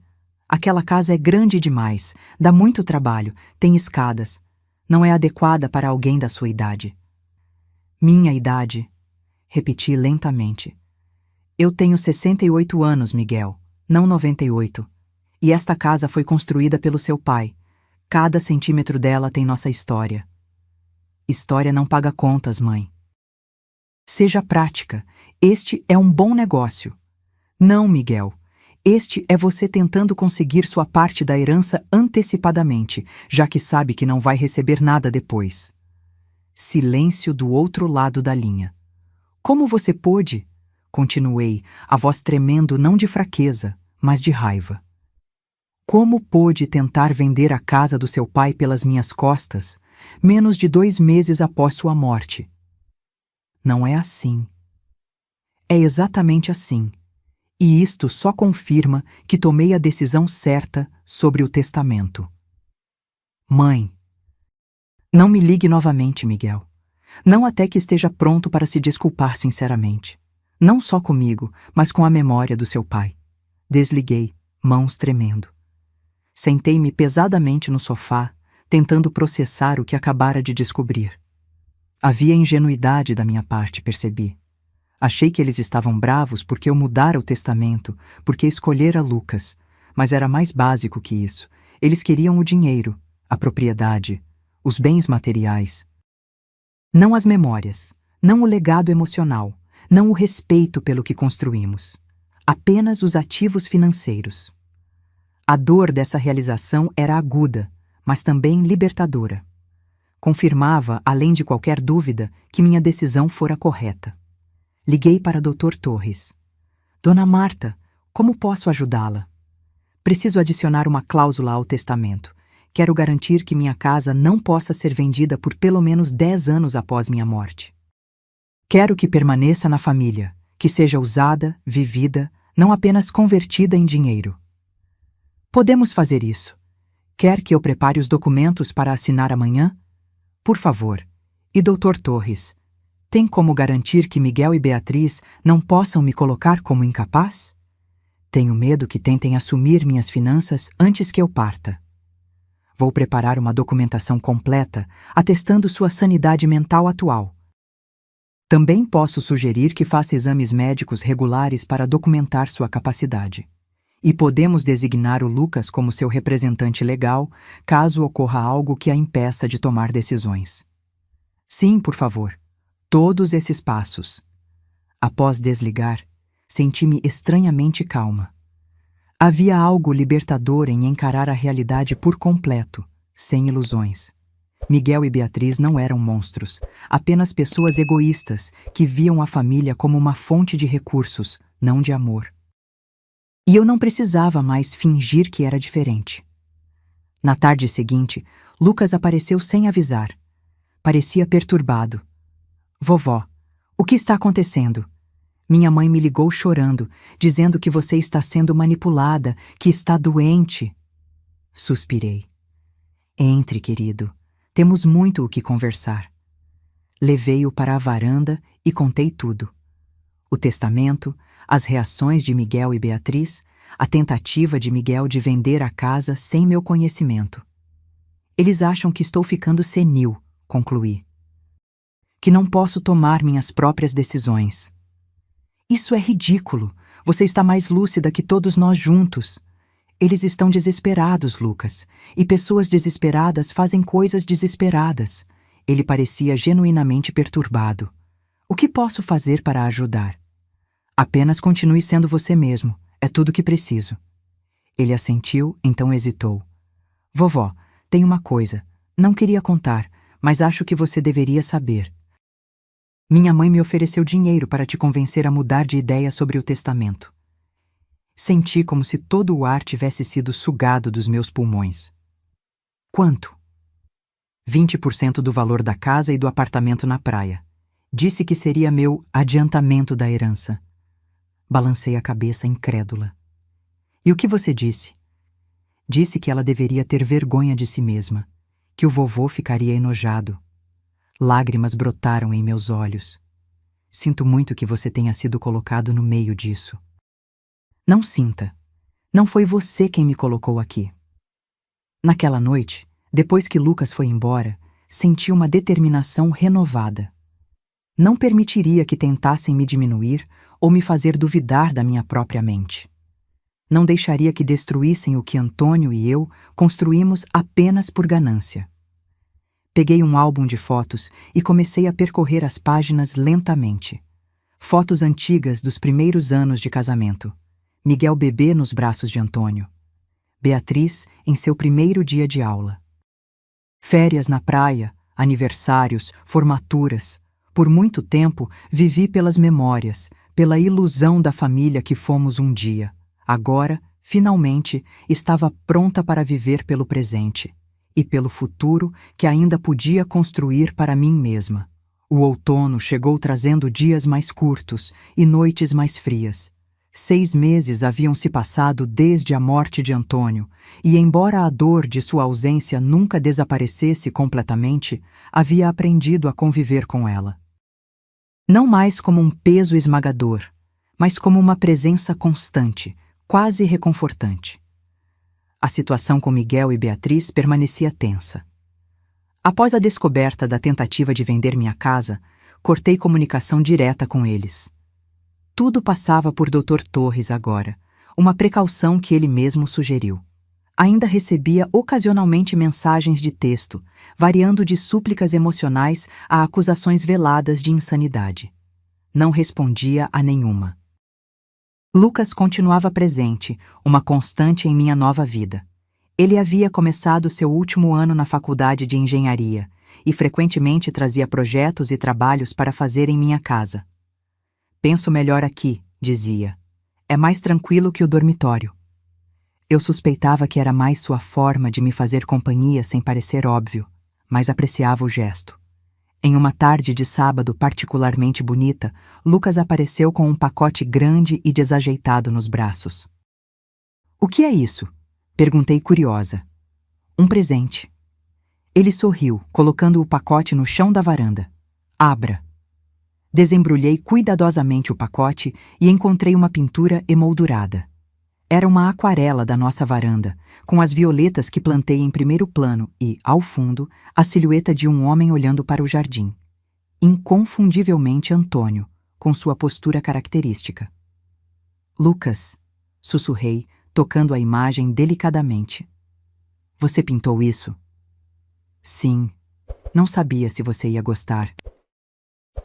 Aquela casa é grande demais, dá muito trabalho, tem escadas. Não é adequada para alguém da sua idade. Minha idade, repeti lentamente. Eu tenho 68 anos, Miguel, não 98. E esta casa foi construída pelo seu pai. Cada centímetro dela tem nossa história. História não paga contas, mãe. Seja prática. Este é um bom negócio. Não, Miguel. Este é você tentando conseguir sua parte da herança antecipadamente, já que sabe que não vai receber nada depois. Silêncio do outro lado da linha. Como você pôde? Continuei, a voz tremendo não de fraqueza, mas de raiva. Como pôde tentar vender a casa do seu pai pelas minhas costas, menos de 2 meses após sua morte? Não é assim. É exatamente assim. E isto só confirma que tomei a decisão certa sobre o testamento. Mãe. Não me ligue novamente, Miguel. Não até que esteja pronto para se desculpar sinceramente. Não só comigo, mas com a memória do seu pai. Desliguei, mãos tremendo. Sentei-me pesadamente no sofá, tentando processar o que acabara de descobrir. Havia ingenuidade da minha parte, percebi. Achei que eles estavam bravos porque eu mudara o testamento, porque escolhera Lucas, mas era mais básico que isso. Eles queriam o dinheiro, a propriedade, os bens materiais. Não as memórias, não o legado emocional, não o respeito pelo que construímos. Apenas os ativos financeiros. A dor dessa realização era aguda, mas também libertadora. Confirmava, além de qualquer dúvida, que minha decisão fora correta. Liguei para Dr. Torres. Dona Marta, como posso ajudá-la? Preciso adicionar uma cláusula ao testamento. Quero garantir que minha casa não possa ser vendida por pelo menos 10 anos após minha morte. Quero que permaneça na família, que seja usada, vivida, não apenas convertida em dinheiro. Podemos fazer isso. Quer que eu prepare os documentos para assinar amanhã? Por favor. E Dr. Torres, tem como garantir que Miguel e Beatriz não possam me colocar como incapaz? Tenho medo que tentem assumir minhas finanças antes que eu parta. Vou preparar uma documentação completa, atestando sua sanidade mental atual. Também posso sugerir que faça exames médicos regulares para documentar sua capacidade. E podemos designar o Lucas como seu representante legal, caso ocorra algo que a impeça de tomar decisões. Sim, por favor. Todos esses passos. Após desligar, senti-me estranhamente calma. Havia algo libertador em encarar a realidade por completo, sem ilusões. Miguel e Beatriz não eram monstros, apenas pessoas egoístas que viam a família como uma fonte de recursos, não de amor. E eu não precisava mais fingir que era diferente. Na tarde seguinte, Lucas apareceu sem avisar. Parecia perturbado. Vovó, o que está acontecendo? Minha mãe me ligou chorando, dizendo que você está sendo manipulada, que está doente. Suspirei. Entre, querido. Temos muito o que conversar. Levei-o para a varanda e contei tudo. O testamento, as reações de Miguel e Beatriz, a tentativa de Miguel de vender a casa sem meu conhecimento. Eles acham que estou ficando senil, concluí. Que não posso tomar minhas próprias decisões. Isso é ridículo. Você está mais lúcida que todos nós juntos. Eles estão desesperados, Lucas. E pessoas desesperadas fazem coisas desesperadas. Ele parecia genuinamente perturbado. O que posso fazer para ajudar? Apenas continue sendo você mesmo. É tudo que preciso. Ele assentiu, então hesitou. Vovó, tem uma coisa. Não queria contar, mas acho que você deveria saber. Minha mãe me ofereceu dinheiro para te convencer a mudar de ideia sobre o testamento. Senti como se todo o ar tivesse sido sugado dos meus pulmões. Quanto? 20% do valor da casa e do apartamento na praia. Disse que seria meu adiantamento da herança. Balancei a cabeça incrédula. E o que você disse? Disse que ela deveria ter vergonha de si mesma, que o vovô ficaria enojado. Lágrimas brotaram em meus olhos. Sinto muito que você tenha sido colocado no meio disso. Não sinta. Não foi você quem me colocou aqui. Naquela noite, depois que Lucas foi embora, senti uma determinação renovada. Não permitiria que tentassem me diminuir ou me fazer duvidar da minha própria mente. Não deixaria que destruíssem o que Antônio e eu construímos apenas por ganância. Peguei um álbum de fotos e comecei a percorrer as páginas lentamente. Fotos antigas dos primeiros anos de casamento. Miguel bebê nos braços de Antônio. Beatriz em seu primeiro dia de aula. Férias na praia, aniversários, formaturas. Por muito tempo vivi pelas memórias, pela ilusão da família que fomos um dia. Agora, finalmente, estava pronta para viver pelo presente e pelo futuro que ainda podia construir para mim mesma. O outono chegou trazendo dias mais curtos e noites mais frias. 6 meses haviam se passado desde a morte de Antônio, e embora a dor de sua ausência nunca desaparecesse completamente, havia aprendido a conviver com ela. Não mais como um peso esmagador, mas como uma presença constante, quase reconfortante. A situação com Miguel e Beatriz permanecia tensa. Após a descoberta da tentativa de vender minha casa, cortei comunicação direta com eles. Tudo passava por Dr. Torres agora, uma precaução que ele mesmo sugeriu. Ainda recebia ocasionalmente mensagens de texto, variando de súplicas emocionais a acusações veladas de insanidade. Não respondia a nenhuma. Lucas continuava presente, uma constante em minha nova vida. Ele havia começado seu último ano na faculdade de engenharia e frequentemente trazia projetos e trabalhos para fazer em minha casa. Penso melhor aqui, dizia. É mais tranquilo que o dormitório. Eu suspeitava que era mais sua forma de me fazer companhia sem parecer óbvio, mas apreciava o gesto. Em uma tarde de sábado particularmente bonita, Lucas apareceu com um pacote grande e desajeitado nos braços. O que é isso? Perguntei curiosa. Um presente. Ele sorriu, colocando o pacote no chão da varanda. Abra. Desembrulhei cuidadosamente o pacote e encontrei uma pintura emoldurada. Era uma aquarela da nossa varanda, com as violetas que plantei em primeiro plano e, ao fundo, a silhueta de um homem olhando para o jardim. Inconfundivelmente Antônio, com sua postura característica. Lucas, sussurrei, tocando a imagem delicadamente. Você pintou isso? Sim. Não sabia se você ia gostar.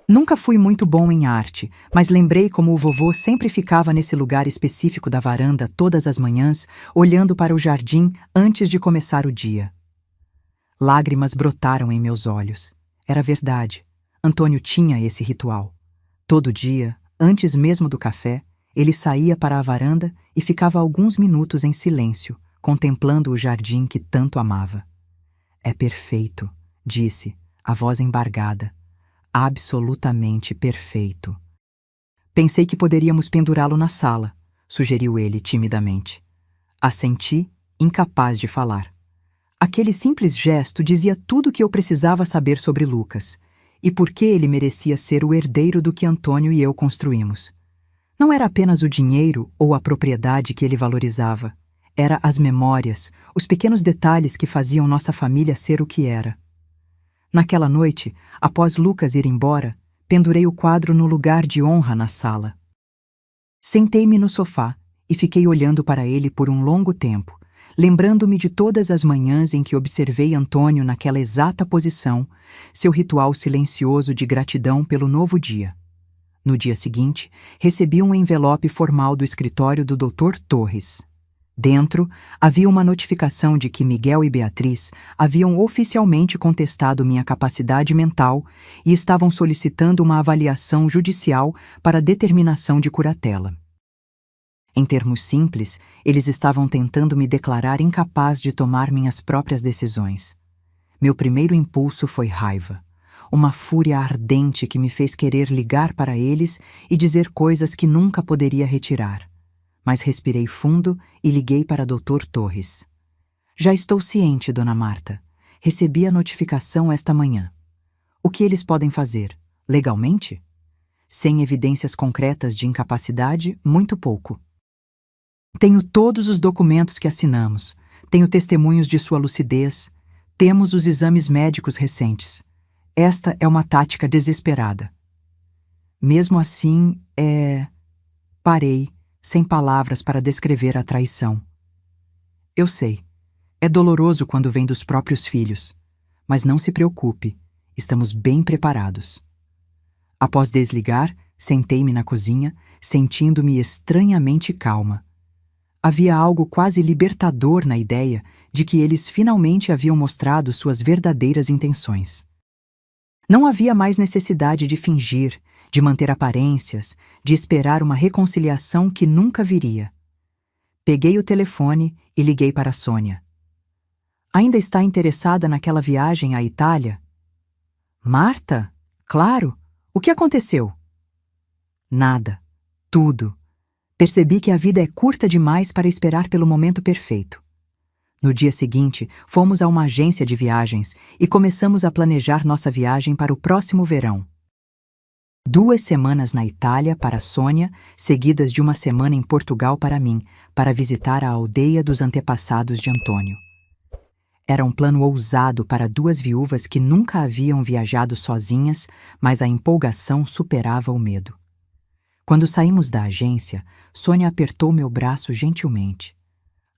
Nunca fui muito bom em arte, mas lembrei como o vovô sempre ficava nesse lugar específico da varanda todas as manhãs, olhando para o jardim antes de começar o dia. Lágrimas brotaram em meus olhos. Era verdade. Antônio tinha esse ritual. Todo dia, antes mesmo do café, ele saía para a varanda e ficava alguns minutos em silêncio, contemplando o jardim que tanto amava. É perfeito, disse, a voz embargada. Absolutamente perfeito. Pensei que poderíamos pendurá-lo na sala, sugeriu ele timidamente. Assenti, incapaz de falar. Aquele simples gesto dizia tudo o que eu precisava saber sobre Lucas, e por que ele merecia ser o herdeiro do que Antônio e eu construímos. Não era apenas o dinheiro ou a propriedade que ele valorizava, era as memórias, os pequenos detalhes que faziam nossa família ser o que era. Naquela noite, após Lucas ir embora, pendurei o quadro no lugar de honra na sala. Sentei-me no sofá e fiquei olhando para ele por um longo tempo, lembrando-me de todas as manhãs em que observei Antônio naquela exata posição, seu ritual silencioso de gratidão pelo novo dia. No dia seguinte, recebi um envelope formal do escritório do Dr. Torres. Dentro, havia uma notificação de que Miguel e Beatriz haviam oficialmente contestado minha capacidade mental e estavam solicitando uma avaliação judicial para determinação de curatela. Em termos simples, eles estavam tentando me declarar incapaz de tomar minhas próprias decisões. Meu primeiro impulso foi raiva, uma fúria ardente que me fez querer ligar para eles e dizer coisas que nunca poderia retirar. Mas respirei fundo e liguei para Dr. Torres. Já estou ciente, Dona Marta. Recebi a notificação esta manhã. O que eles podem fazer? Legalmente? Sem evidências concretas de incapacidade, muito pouco. Tenho todos os documentos que assinamos. Tenho testemunhos de sua lucidez. Temos os exames médicos recentes. Esta é uma tática desesperada. Mesmo assim, Parei, sem palavras para descrever a traição. Eu sei, é doloroso quando vem dos próprios filhos, mas não se preocupe, estamos bem preparados. Após desligar, sentei-me na cozinha, sentindo-me estranhamente calma. Havia algo quase libertador na ideia de que eles finalmente haviam mostrado suas verdadeiras intenções. Não havia mais necessidade de fingir, de manter aparências, de esperar uma reconciliação que nunca viria. Peguei o telefone e liguei para Sônia. Ainda está interessada naquela viagem à Itália? Marta? Claro! O que aconteceu? Nada. Tudo. Percebi que a vida é curta demais para esperar pelo momento perfeito. No dia seguinte, fomos a uma agência de viagens e começamos a planejar nossa viagem para o próximo verão. 2 semanas na Itália para Sônia, seguidas de uma semana em Portugal para mim, para visitar a aldeia dos antepassados de Antônio. Era um plano ousado para 2 viúvas que nunca haviam viajado sozinhas, mas a empolgação superava o medo. Quando saímos da agência, Sônia apertou meu braço gentilmente.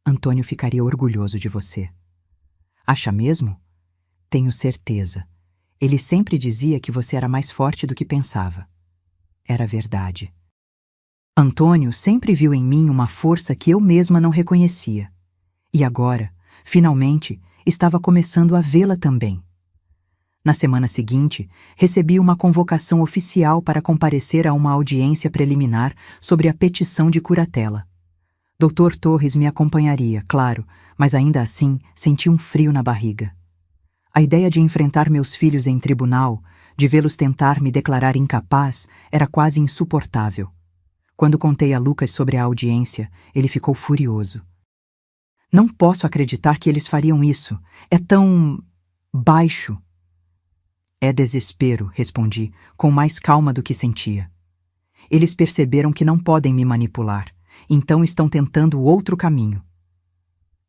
Antônio ficaria orgulhoso de você. Acha mesmo? Tenho certeza. Ele sempre dizia que você era mais forte do que pensava. Era verdade. Antônio sempre viu em mim uma força que eu mesma não reconhecia. E agora, finalmente, estava começando a vê-la também. Na semana seguinte, recebi uma convocação oficial para comparecer a uma audiência preliminar sobre a petição de curatela. Dr. Torres me acompanharia, claro, mas ainda assim senti um frio na barriga. A ideia de enfrentar meus filhos em tribunal, de vê-los tentar me declarar incapaz, era quase insuportável. Quando contei a Lucas sobre a audiência, ele ficou furioso. Não posso acreditar que eles fariam isso. É tão baixo. É desespero, respondi, com mais calma do que sentia. Eles perceberam que não podem me manipular, então estão tentando outro caminho.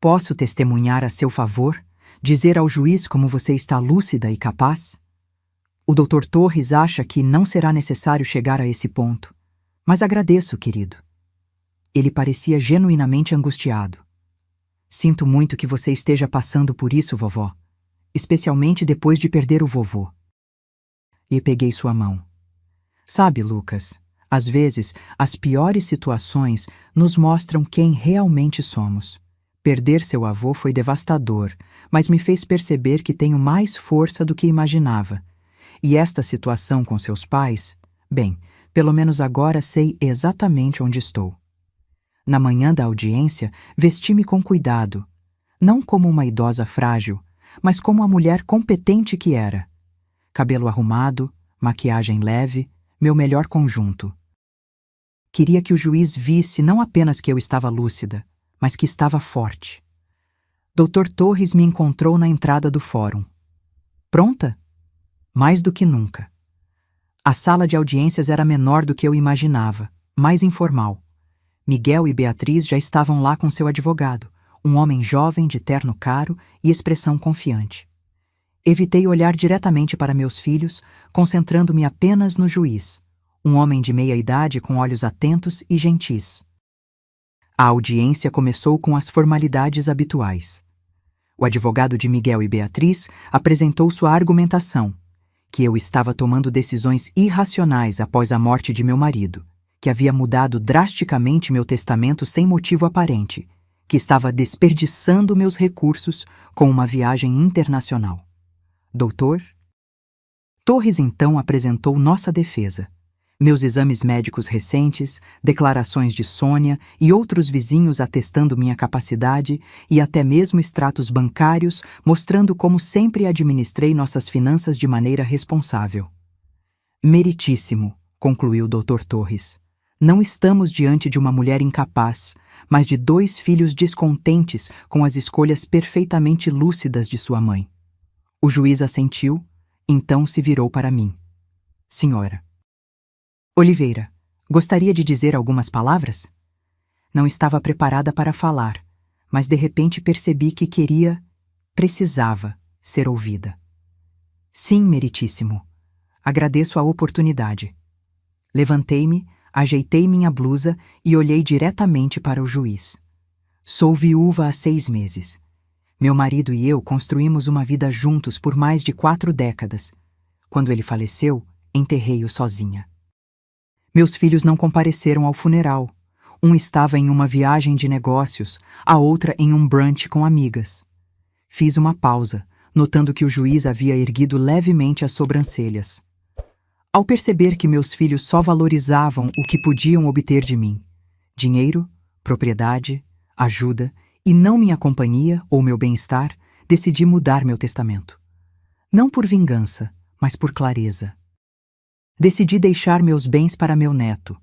Posso testemunhar a seu favor? Dizer ao juiz como você está lúcida e capaz? O Dr. Torres acha que não será necessário chegar a esse ponto, mas agradeço, querido. Ele parecia genuinamente angustiado. Sinto muito que você esteja passando por isso, vovó, especialmente depois de perder o vovô. E peguei sua mão. Sabe, Lucas, às vezes as piores situações nos mostram quem realmente somos. Perder seu avô foi devastador, mas me fez perceber que tenho mais força do que imaginava. E esta situação com seus pais, bem, pelo menos agora sei exatamente onde estou. Na manhã da audiência, vesti-me com cuidado, não como uma idosa frágil, mas como a mulher competente que era. Cabelo arrumado, maquiagem leve, meu melhor conjunto. Queria que o juiz visse não apenas que eu estava lúcida, mas que estava forte. Dr. Torres me encontrou na entrada do fórum. Pronta? Mais do que nunca. A sala de audiências era menor do que eu imaginava, mais informal. Miguel e Beatriz já estavam lá com seu advogado, um homem jovem de terno caro e expressão confiante. Evitei olhar diretamente para meus filhos, concentrando-me apenas no juiz, um homem de meia idade com olhos atentos e gentis. A audiência começou com as formalidades habituais. O advogado de Miguel e Beatriz apresentou sua argumentação, que eu estava tomando decisões irracionais após a morte de meu marido, que havia mudado drasticamente meu testamento sem motivo aparente, que estava desperdiçando meus recursos com uma viagem internacional. Doutor? Torres então apresentou nossa defesa. Meus exames médicos recentes, declarações de Sônia e outros vizinhos atestando minha capacidade e até mesmo extratos bancários mostrando como sempre administrei nossas finanças de maneira responsável. Meritíssimo, concluiu Dr. Torres. Não estamos diante de uma mulher incapaz, mas de 2 filhos descontentes com as escolhas perfeitamente lúcidas de sua mãe. O juiz assentiu, então se virou para mim. Senhora. Oliveira, gostaria de dizer algumas palavras? Não estava preparada para falar, mas de repente percebi que precisava, ser ouvida. Sim, meritíssimo. Agradeço a oportunidade. Levantei-me, ajeitei minha blusa e olhei diretamente para o juiz. Sou viúva há 6 meses. Meu marido e eu construímos uma vida juntos por mais de 4 décadas. Quando ele faleceu, enterrei-o sozinha. Meus filhos não compareceram ao funeral. Um estava em uma viagem de negócios, a outra em um brunch com amigas. Fiz uma pausa, notando que o juiz havia erguido levemente as sobrancelhas. Ao perceber que meus filhos só valorizavam o que podiam obter de mim, dinheiro, propriedade, ajuda, e não minha companhia ou meu bem-estar, decidi mudar meu testamento. Não por vingança, mas por clareza. Decidi deixar meus bens para meu neto,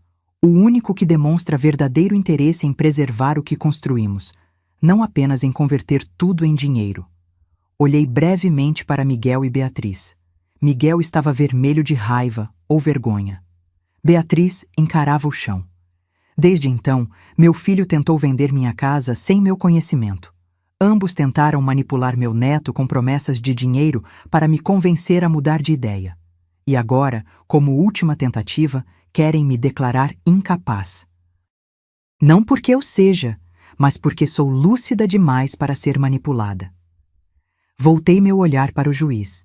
o único que demonstra verdadeiro interesse em preservar o que construímos, não apenas em converter tudo em dinheiro. Olhei brevemente para Miguel e Beatriz. Miguel estava vermelho de raiva ou vergonha. Beatriz encarava o chão. Desde então, meu filho tentou vender minha casa sem meu conhecimento. Ambos tentaram manipular meu neto com promessas de dinheiro para me convencer a mudar de ideia. E agora, como última tentativa, querem me declarar incapaz. Não porque eu seja, mas porque sou lúcida demais para ser manipulada. Voltei meu olhar para o juiz.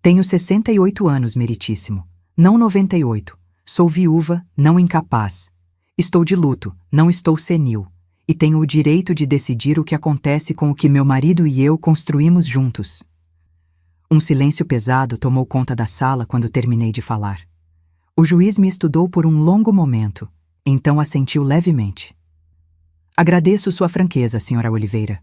Tenho 68 anos, meritíssimo, não 98. Sou viúva, não incapaz. Estou de luto, não estou senil. E tenho o direito de decidir o que acontece com o que meu marido e eu construímos juntos. Um silêncio pesado tomou conta da sala quando terminei de falar. O juiz me estudou por um longo momento, então assentiu levemente. Agradeço sua franqueza, Sra. Oliveira.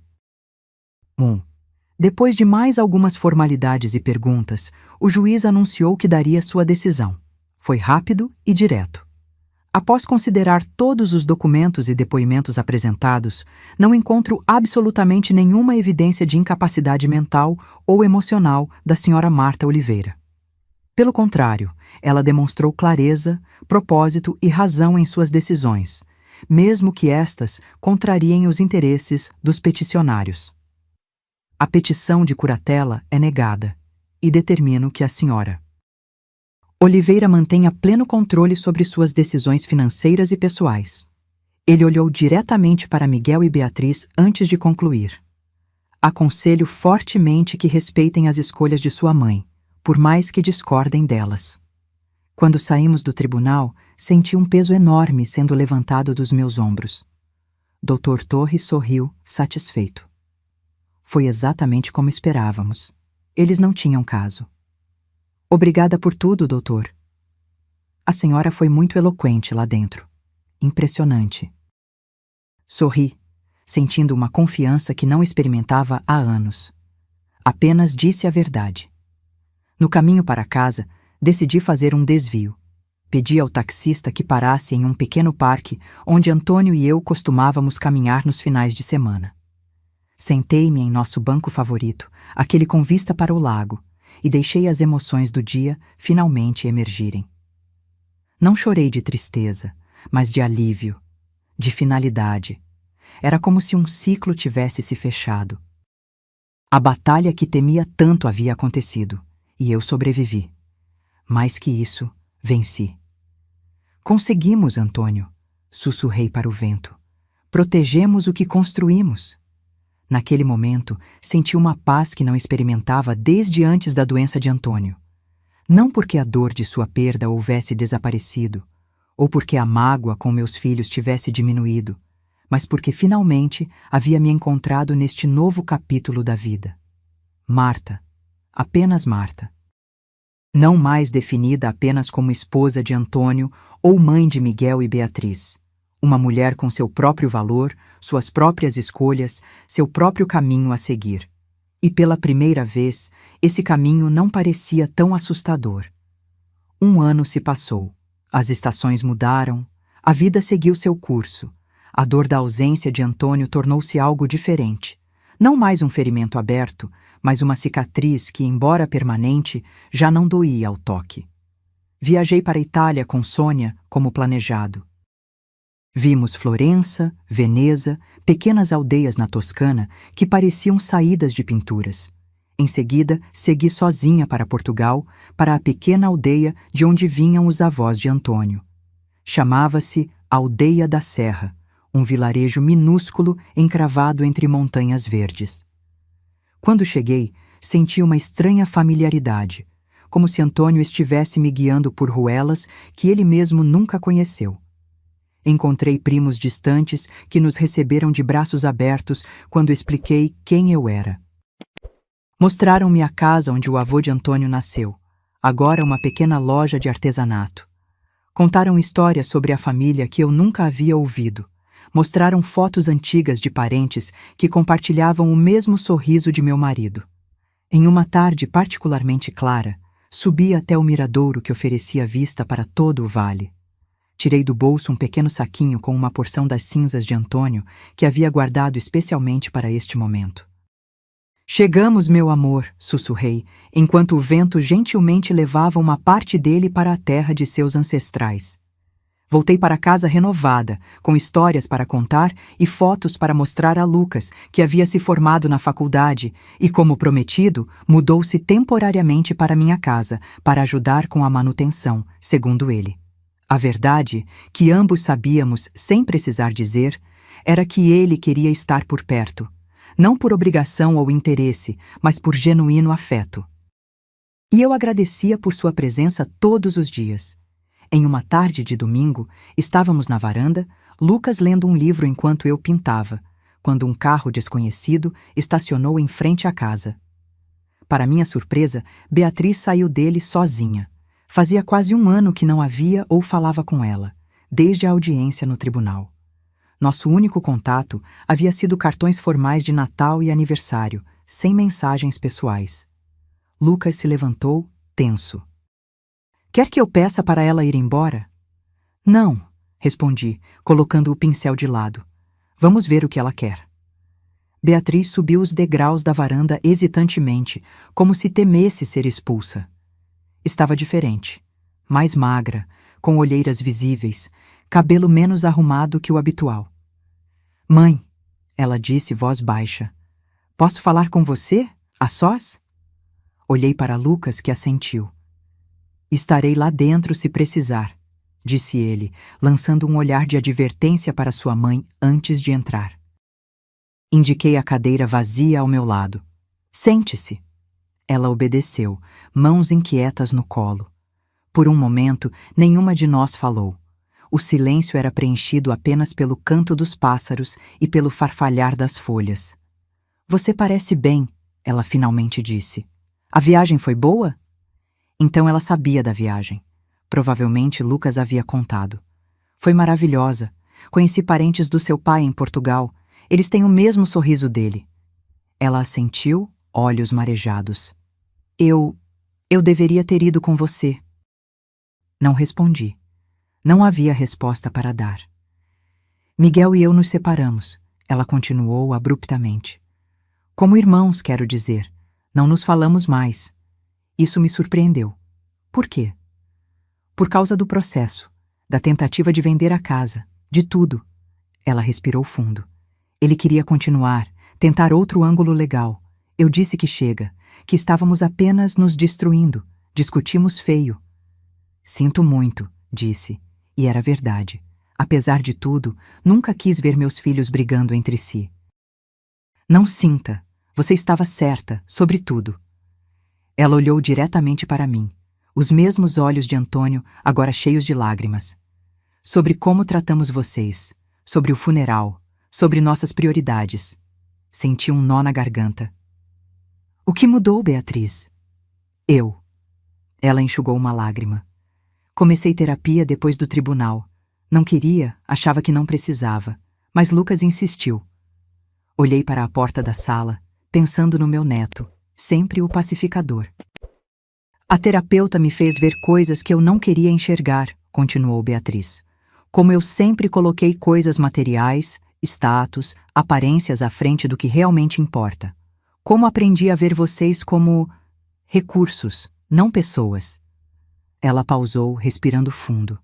Depois de mais algumas formalidades e perguntas, o juiz anunciou que daria sua decisão. Foi rápido e direto. Após considerar todos os documentos e depoimentos apresentados, não encontro absolutamente nenhuma evidência de incapacidade mental ou emocional da Sra. Marta Oliveira. Pelo contrário, ela demonstrou clareza, propósito e razão em suas decisões, mesmo que estas contrariem os interesses dos peticionários. A petição de curatela é negada e determino que a Sra. Oliveira mantenha pleno controle sobre suas decisões financeiras e pessoais. Ele olhou diretamente para Miguel e Beatriz antes de concluir. Aconselho fortemente que respeitem as escolhas de sua mãe, por mais que discordem delas. Quando saímos do tribunal, senti um peso enorme sendo levantado dos meus ombros. Dr. Torres sorriu, satisfeito. Foi exatamente como esperávamos. Eles não tinham caso. Obrigada por tudo, doutor. A senhora foi muito eloquente lá dentro. Impressionante. Sorri, sentindo uma confiança que não experimentava há anos. Apenas disse a verdade. No caminho para casa, decidi fazer um desvio. Pedi ao taxista que parasse em um pequeno parque onde Antônio e eu costumávamos caminhar nos finais de semana. Sentei-me em nosso banco favorito, aquele com vista para o lago, e deixei as emoções do dia finalmente emergirem. Não chorei de tristeza, mas de alívio, de finalidade. Era como se um ciclo tivesse se fechado. A batalha que temia tanto havia acontecido, e eu sobrevivi. Mais que isso, venci. Conseguimos, Antônio, sussurrei para o vento. Protegemos o que construímos. Naquele momento, senti uma paz que não experimentava desde antes da doença de Antônio. Não porque a dor de sua perda houvesse desaparecido, ou porque a mágoa com meus filhos tivesse diminuído, mas porque finalmente havia me encontrado neste novo capítulo da vida. Marta, apenas Marta. Não mais definida apenas como esposa de Antônio ou mãe de Miguel e Beatriz. Uma mulher com seu próprio valor, suas próprias escolhas, seu próprio caminho a seguir. E pela primeira vez, esse caminho não parecia tão assustador. 1 ano se passou. As estações mudaram. A vida seguiu seu curso. A dor da ausência de Antônio tornou-se algo diferente. Não mais um ferimento aberto, mas uma cicatriz que, embora permanente, já não doía ao toque. Viajei para a Itália com Sônia, como planejado. Vimos Florença, Veneza, pequenas aldeias na Toscana que pareciam saídas de pinturas. Em seguida, segui sozinha para Portugal, para a pequena aldeia de onde vinham os avós de Antônio. Chamava-se Aldeia da Serra, um vilarejo minúsculo encravado entre montanhas verdes. Quando cheguei, senti uma estranha familiaridade, como se Antônio estivesse me guiando por ruelas que ele mesmo nunca conheceu. Encontrei primos distantes que nos receberam de braços abertos quando expliquei quem eu era. Mostraram-me a casa onde o avô de Antônio nasceu, agora uma pequena loja de artesanato. Contaram histórias sobre a família que eu nunca havia ouvido. Mostraram fotos antigas de parentes que compartilhavam o mesmo sorriso de meu marido. Em uma tarde particularmente clara, subi até o miradouro que oferecia vista para todo o vale. Tirei do bolso um pequeno saquinho com uma porção das cinzas de Antônio que havia guardado especialmente para este momento. Chegamos, meu amor, sussurrei, enquanto o vento gentilmente levava uma parte dele para a terra de seus ancestrais. Voltei para casa renovada, com histórias para contar e fotos para mostrar a Lucas, que havia se formado na faculdade e, como prometido, mudou-se temporariamente para minha casa, para ajudar com a manutenção, segundo ele. A verdade, que ambos sabíamos sem precisar dizer, era que ele queria estar por perto, não por obrigação ou interesse, mas por genuíno afeto. E eu agradecia por sua presença todos os dias. Em uma tarde de domingo, estávamos na varanda, Lucas lendo um livro enquanto eu pintava, quando um carro desconhecido estacionou em frente à casa. Para minha surpresa, Beatriz saiu dele sozinha. Fazia quase um ano que não a via ou falava com ela, desde a audiência no tribunal. Nosso único contato havia sido cartões formais de Natal e aniversário, sem mensagens pessoais. Lucas se levantou, tenso. Quer que eu peça para ela ir embora? Não, respondi, colocando o pincel de lado. Vamos ver o que ela quer. Beatriz subiu os degraus da varanda hesitantemente, como se temesse ser expulsa. Estava diferente, mais magra, com olheiras visíveis, cabelo menos arrumado que o habitual. Mãe, ela disse, voz baixa, posso falar com você, a sós? Olhei para Lucas, que assentiu. Estarei lá dentro se precisar, disse ele, lançando um olhar de advertência para sua mãe antes de entrar. Indiquei a cadeira vazia ao meu lado. Sente-se. Ela obedeceu, mãos inquietas no colo. Por um momento, nenhuma de nós falou. O silêncio era preenchido apenas pelo canto dos pássaros e pelo farfalhar das folhas. Você parece bem, ela finalmente disse. A viagem foi boa? Então ela sabia da viagem. Provavelmente Lucas havia contado. Foi maravilhosa. Conheci parentes do seu pai em Portugal. Eles têm o mesmo sorriso dele. Ela assentiu, olhos marejados. Eu deveria ter ido com você. Não respondi. Não havia resposta para dar. Miguel e eu nos separamos, ela continuou abruptamente. Como irmãos, quero dizer. Não nos falamos mais. Isso me surpreendeu. Por quê? Por causa do processo, da tentativa de vender a casa, de tudo. Ela respirou fundo. Ele queria continuar, tentar outro ângulo legal. Eu disse que chega, que estávamos apenas nos destruindo. Discutimos feio. Sinto muito, disse. E era verdade. Apesar de tudo, nunca quis ver meus filhos brigando entre si. Não sinta. Você estava certa, sobre tudo. Ela olhou diretamente para mim, os mesmos olhos de Antônio, agora cheios de lágrimas. Sobre como tratamos vocês, sobre o funeral, sobre nossas prioridades. Senti um nó na garganta. O que mudou, Beatriz? Eu. Ela enxugou uma lágrima. Comecei terapia depois do tribunal. Não queria, achava que não precisava, mas Lucas insistiu. Olhei para a porta da sala, pensando no meu neto, sempre o pacificador. A terapeuta me fez ver coisas que eu não queria enxergar, continuou Beatriz. Como eu sempre coloquei coisas materiais, status, aparências à frente do que realmente importa. Como aprendi a ver vocês como recursos, não pessoas. Ela pausou, respirando fundo.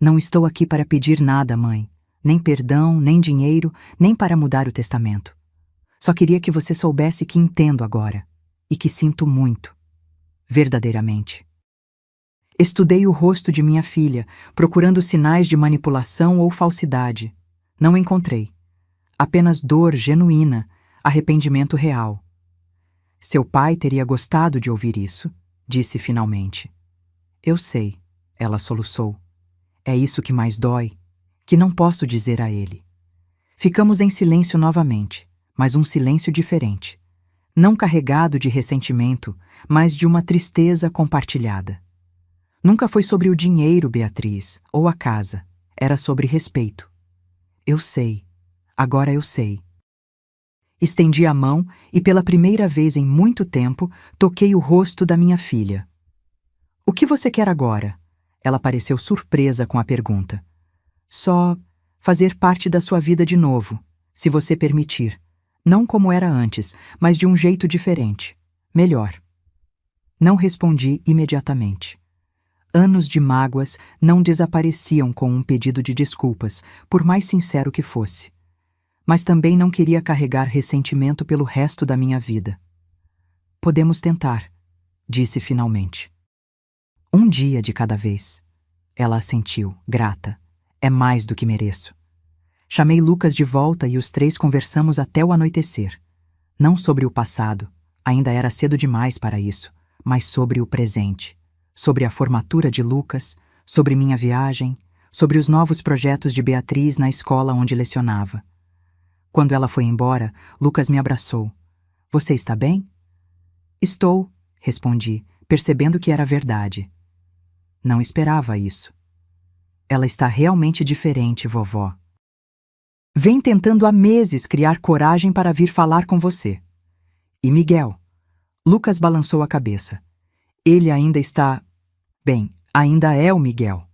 Não estou aqui para pedir nada, mãe. Nem perdão, nem dinheiro, nem para mudar o testamento. Só queria que você soubesse que entendo agora. e que sinto muito, verdadeiramente. Estudei o rosto de minha filha, procurando sinais de manipulação ou falsidade. Não encontrei. Apenas dor genuína, arrependimento real. Seu pai teria gostado de ouvir isso, disse finalmente. Eu sei, ela soluçou. É isso que mais dói, que não posso dizer a ele. Ficamos em silêncio novamente, mas um silêncio diferente. Não carregado de ressentimento, mas de uma tristeza compartilhada. Nunca foi sobre o dinheiro, Beatriz, ou a casa. Era sobre respeito. Eu sei. Agora eu sei. Estendi a mão e, pela primeira vez em muito tempo, toquei o rosto da minha filha. O que você quer agora? Ela pareceu surpresa com a pergunta. Só fazer parte da sua vida de novo, se você permitir. Não como era antes, mas de um jeito diferente. Melhor. Não respondi imediatamente. Anos de mágoas não desapareciam com um pedido de desculpas, por mais sincero que fosse. Mas também não queria carregar ressentimento pelo resto da minha vida. Podemos tentar, disse finalmente. Um dia de cada vez. Ela assentiu, grata. É mais do que mereço. Chamei Lucas de volta e os três conversamos até o anoitecer. Não sobre o passado, ainda era cedo demais para isso, mas sobre o presente. Sobre a formatura de Lucas, sobre minha viagem, sobre os novos projetos de Beatriz na escola onde lecionava. Quando ela foi embora, Lucas me abraçou. Você está bem? Estou, respondi, percebendo que era verdade. Não esperava isso. Ela está realmente diferente, vovó. Vem tentando há meses criar coragem para vir falar com você. E Miguel? Lucas balançou a cabeça. Ele ainda está... Bem, ainda é o Miguel.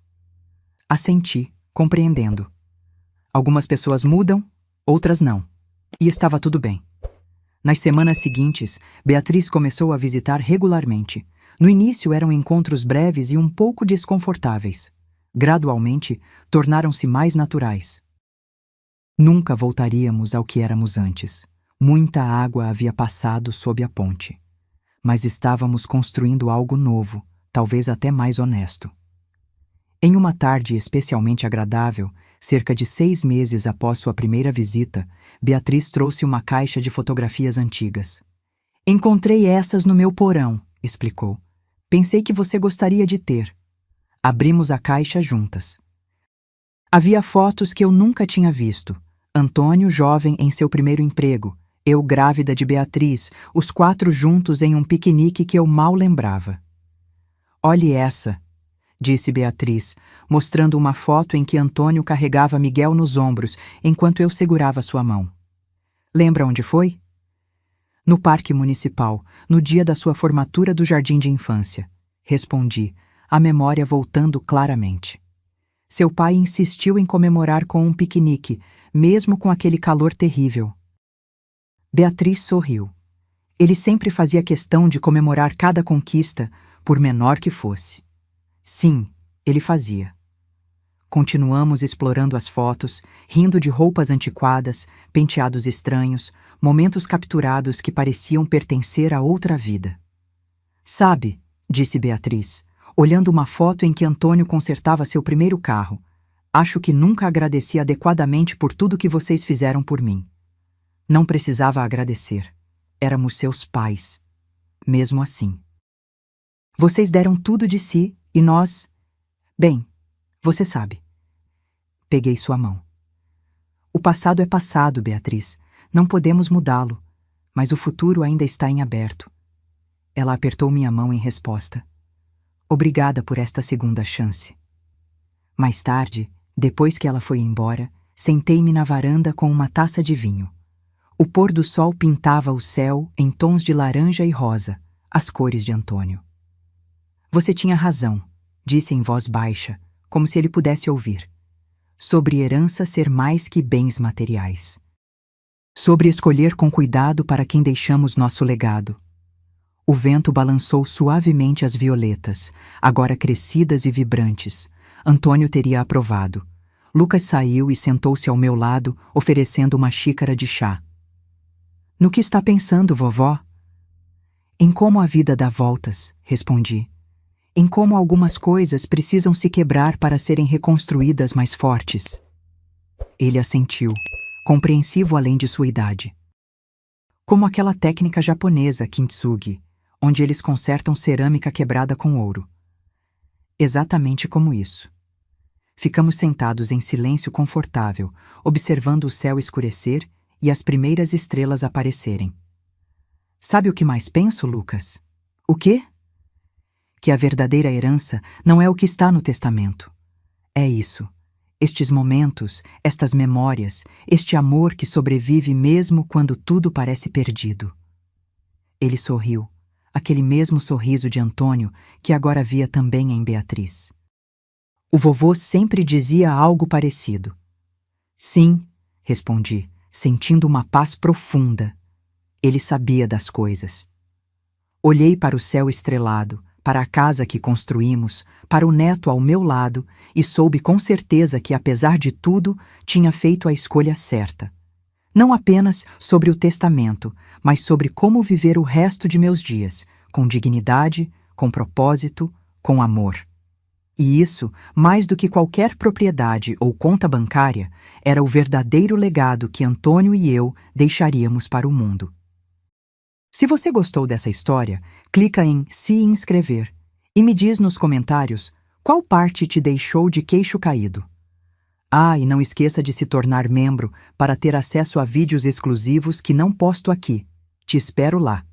Assenti, compreendendo. Algumas pessoas mudam, outras não. E estava tudo bem. Nas semanas seguintes, Beatriz começou a visitar regularmente. No início eram encontros breves e um pouco desconfortáveis. Gradualmente, tornaram-se mais naturais. Nunca voltaríamos ao que éramos antes. Muita água havia passado sob a ponte. Mas estávamos construindo algo novo, talvez até mais honesto. Em uma tarde especialmente agradável, cerca de 6 meses após sua primeira visita, Beatriz trouxe uma caixa de fotografias antigas. Encontrei essas no meu porão, explicou. Pensei que você gostaria de ter. Abrimos a caixa juntas. Havia fotos que eu nunca tinha visto. Antônio jovem em seu primeiro emprego, eu grávida de Beatriz, os 4 juntos em um piquenique que eu mal lembrava. Olhe essa, disse Beatriz, mostrando uma foto em que Antônio carregava Miguel nos ombros enquanto eu segurava sua mão. Lembra onde foi? No Parque Municipal, no dia da sua formatura do Jardim de Infância. Respondi, a memória voltando claramente. Seu pai insistiu em comemorar com um piquenique, mesmo com aquele calor terrível. Beatriz sorriu. Ele sempre fazia questão de comemorar cada conquista, por menor que fosse. Sim, ele fazia. Continuamos explorando as fotos, rindo de roupas antiquadas, penteados estranhos, momentos capturados que pareciam pertencer a outra vida. Sabe, disse Beatriz, olhando uma foto em que Antônio consertava seu primeiro carro, acho que nunca agradeci adequadamente por tudo que vocês fizeram por mim. Não precisava agradecer. Éramos seus pais. Mesmo assim. Vocês deram tudo de si e nós... Bem, você sabe. Peguei sua mão. O passado é passado, Beatriz. Não podemos mudá-lo, mas o futuro ainda está em aberto. Ela apertou minha mão em resposta. Obrigada por esta segunda chance. Mais tarde, depois que ela foi embora, sentei-me na varanda com uma taça de vinho. O pôr do sol pintava o céu em tons de laranja e rosa, as cores de Antônio. Você tinha razão, disse em voz baixa, como se ele pudesse ouvir. Sobre herança ser mais que bens materiais. Sobre escolher com cuidado para quem deixamos nosso legado. O vento balançou suavemente as violetas, agora crescidas e vibrantes. Antônio teria aprovado. Lucas saiu e sentou-se ao meu lado, oferecendo uma xícara de chá. No que está pensando, vovó? Em como a vida dá voltas, respondi. Em como algumas coisas precisam se quebrar para serem reconstruídas mais fortes. Ele assentiu, compreensivo além de sua idade. Como aquela técnica japonesa kintsugi, onde eles consertam cerâmica quebrada com ouro. Exatamente como isso. Ficamos sentados em silêncio confortável, observando o céu escurecer e as primeiras estrelas aparecerem. Sabe o que mais penso, Lucas? O quê? Que a verdadeira herança não é o que está no testamento. É isso. Estes momentos, estas memórias, este amor que sobrevive mesmo quando tudo parece perdido. Ele sorriu, aquele mesmo sorriso de Antônio que agora via também em Beatriz. O vovô sempre dizia algo parecido. Sim, respondi, sentindo uma paz profunda. Ele sabia das coisas. Olhei para o céu estrelado, para a casa que construímos, para o neto ao meu lado e soube com certeza que, apesar de tudo, tinha feito a escolha certa. Não apenas sobre o testamento, mas sobre como viver o resto de meus dias, com dignidade, com propósito, com amor. E isso, mais do que qualquer propriedade ou conta bancária, era o verdadeiro legado que Antônio e eu deixaríamos para o mundo. Se você gostou dessa história, clica em se inscrever e me diz nos comentários qual parte te deixou de queixo caído. Ah, e não esqueça de se tornar membro para ter acesso a vídeos exclusivos que não posto aqui. Te espero lá.